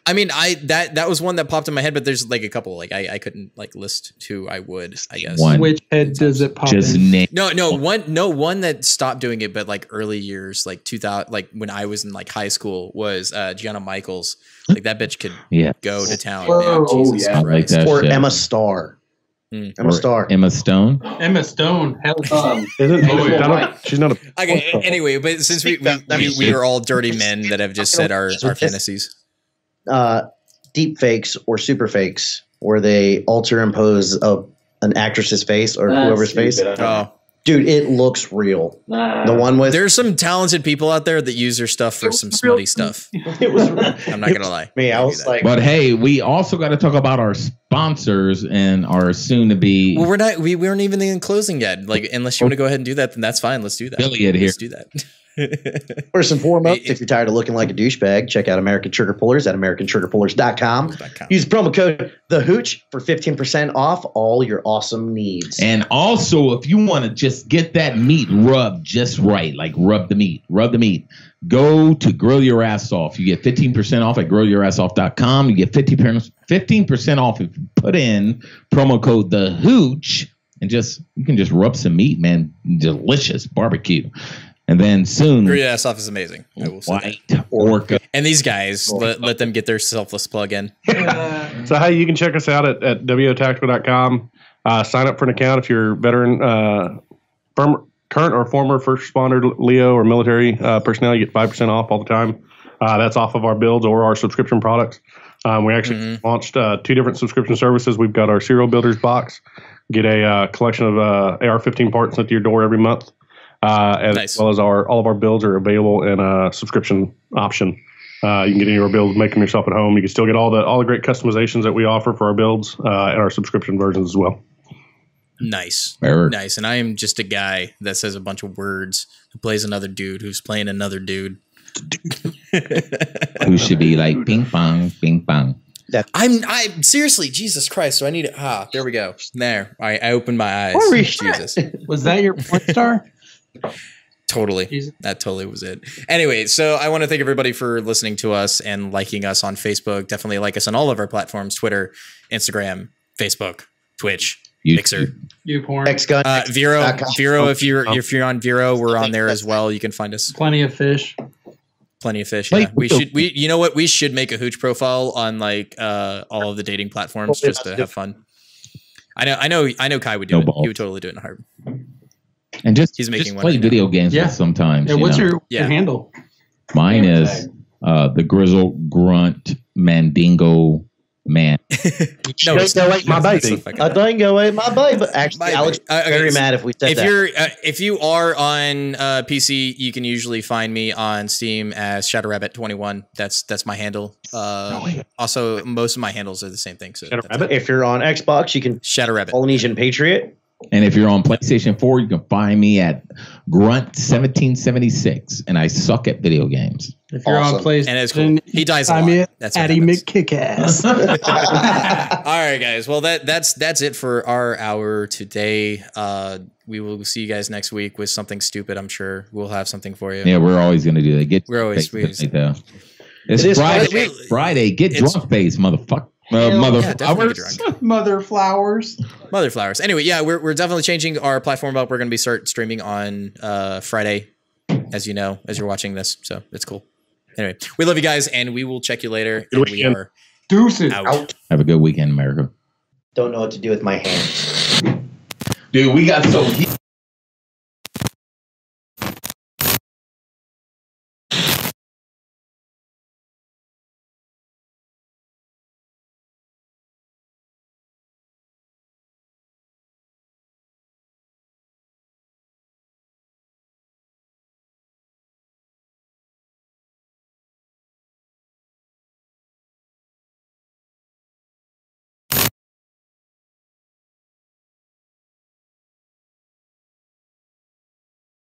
I mean, that was one that popped in my head, but there's like a couple. Like I couldn't like list who I would. I guess.
One.
Which head does it pop
Just
in?
name.
One that stopped doing it, but like early years, like 2000, like when I was in like high school, was Gianna Michaels. Like that bitch could go to town. Man. Jesus
I like
Christ.
that
Or
shit.
Emma Starr. Emma
Or
Starr.
Emma Stone.
Emma Stone. Hell,
She's not a.
Okay. Anyway, but since we are all dirty men that have just said our fantasies.
Deep fakes or super fakes. where they alter impose an actress's face or whoever's face.
Oh.
Dude, it looks real. The one with
there's some talented people out there that use their stuff for some smutty stuff.
It was.
I'm not gonna lie.
Me, I was like,
but hey, we also got to talk about our sponsors and our soon-to-be.
Well, we weren't even in closing yet. Like, unless you want to go ahead and do that, then that's fine. Let's do that.
Affiliate here.
Let's do that.
First and foremost, if you're tired of looking like a douchebag, check out American Trigger Pullers at AmericanTriggerPullers.com. Use promo code The Hooch for 15% off all your awesome needs.
And also, if you want to just get that meat rubbed just right, like rub the meat, go to Grill Your Ass Off. You get 15% off at GrillYourAssOff.com. You get 15% off if you put in promo code The Hooch, and you can just rub some meat, man. Delicious barbecue. And then soon,
Grill Your Ass Off is amazing. I will say
White Orca.
And these guys, let them get their selfless plug in.
So, hey, you can check us out at wotactical.com. Sign up for an account if you're a veteran, current or former first responder, Leo, or military personnel. You get 5% off all the time. That's off of our builds or our subscription products. We actually launched 2 different subscription services. We've got our Serial Builders box. Get a collection of AR-15 parts sent to your door every month. And nice. As well as all of our builds are available in a subscription option. You can get any of our builds, make them yourself at home. You can still get all the great customizations that we offer for our builds and our subscription versions as well.
Nice. Nice. And I am just a guy that says a bunch of words, who plays another dude, who's playing another dude.
Who should be like ping pong, ping pong.
I'm seriously, Jesus Christ. So I need to, there we go. There. I opened my eyes.
Holy
Jesus.
Was that your point star?
Totally.
Jesus.
That totally was it. Anyway, so I want to thank everybody for listening to us and liking us on Facebook. Definitely like us on all of our platforms: Twitter, Instagram, Facebook, Twitch, Mixer,
YouPorn,
Vero. If you're on Vero, we're on there as well. You can find us.
Plenty of fish.
Yeah. You know what? We should make a Hooch profile on like all of the dating platforms just to have fun. I know Kai would do it. He would totally do it in a heart.
And
he's making
play video games with sometimes.
Yeah, what's your handle?
Mine is the Grizzle Grunt Mandingo Man.
No, go eat my baby. I don't go eat my baby. Actually, Alex very mad if we said that.
If you are on PC, you can usually find me on Steam as ShadowRabbit21. That's my handle. Also, most of my handles are the same thing. So
if you're on Xbox, you can
ShadowRabbit
Polynesian Patriot.
And if you're on PlayStation 4, you can find me at Grunt1776, and I suck at video games.
If you're on PlayStation,
and it's cool. He dies a lot. That's
Addy McKickass.
All right, guys. Well, that's it for our hour today. We will see you guys next week with something stupid. I'm sure we'll have something for you.
Yeah, we're always going to do that. It's Friday. Friday. Get drunk face, motherfucker.
Mother flowers.
Anyway, yeah, we're definitely changing our platform up. We're going to be start streaming on Friday, as you know, as you're watching this. So it's cool. Anyway, we love you guys, and we will check you later. And we are
deuces
out.
Have a good weekend, America.
Don't know what to do with my hands.
Dude, we got so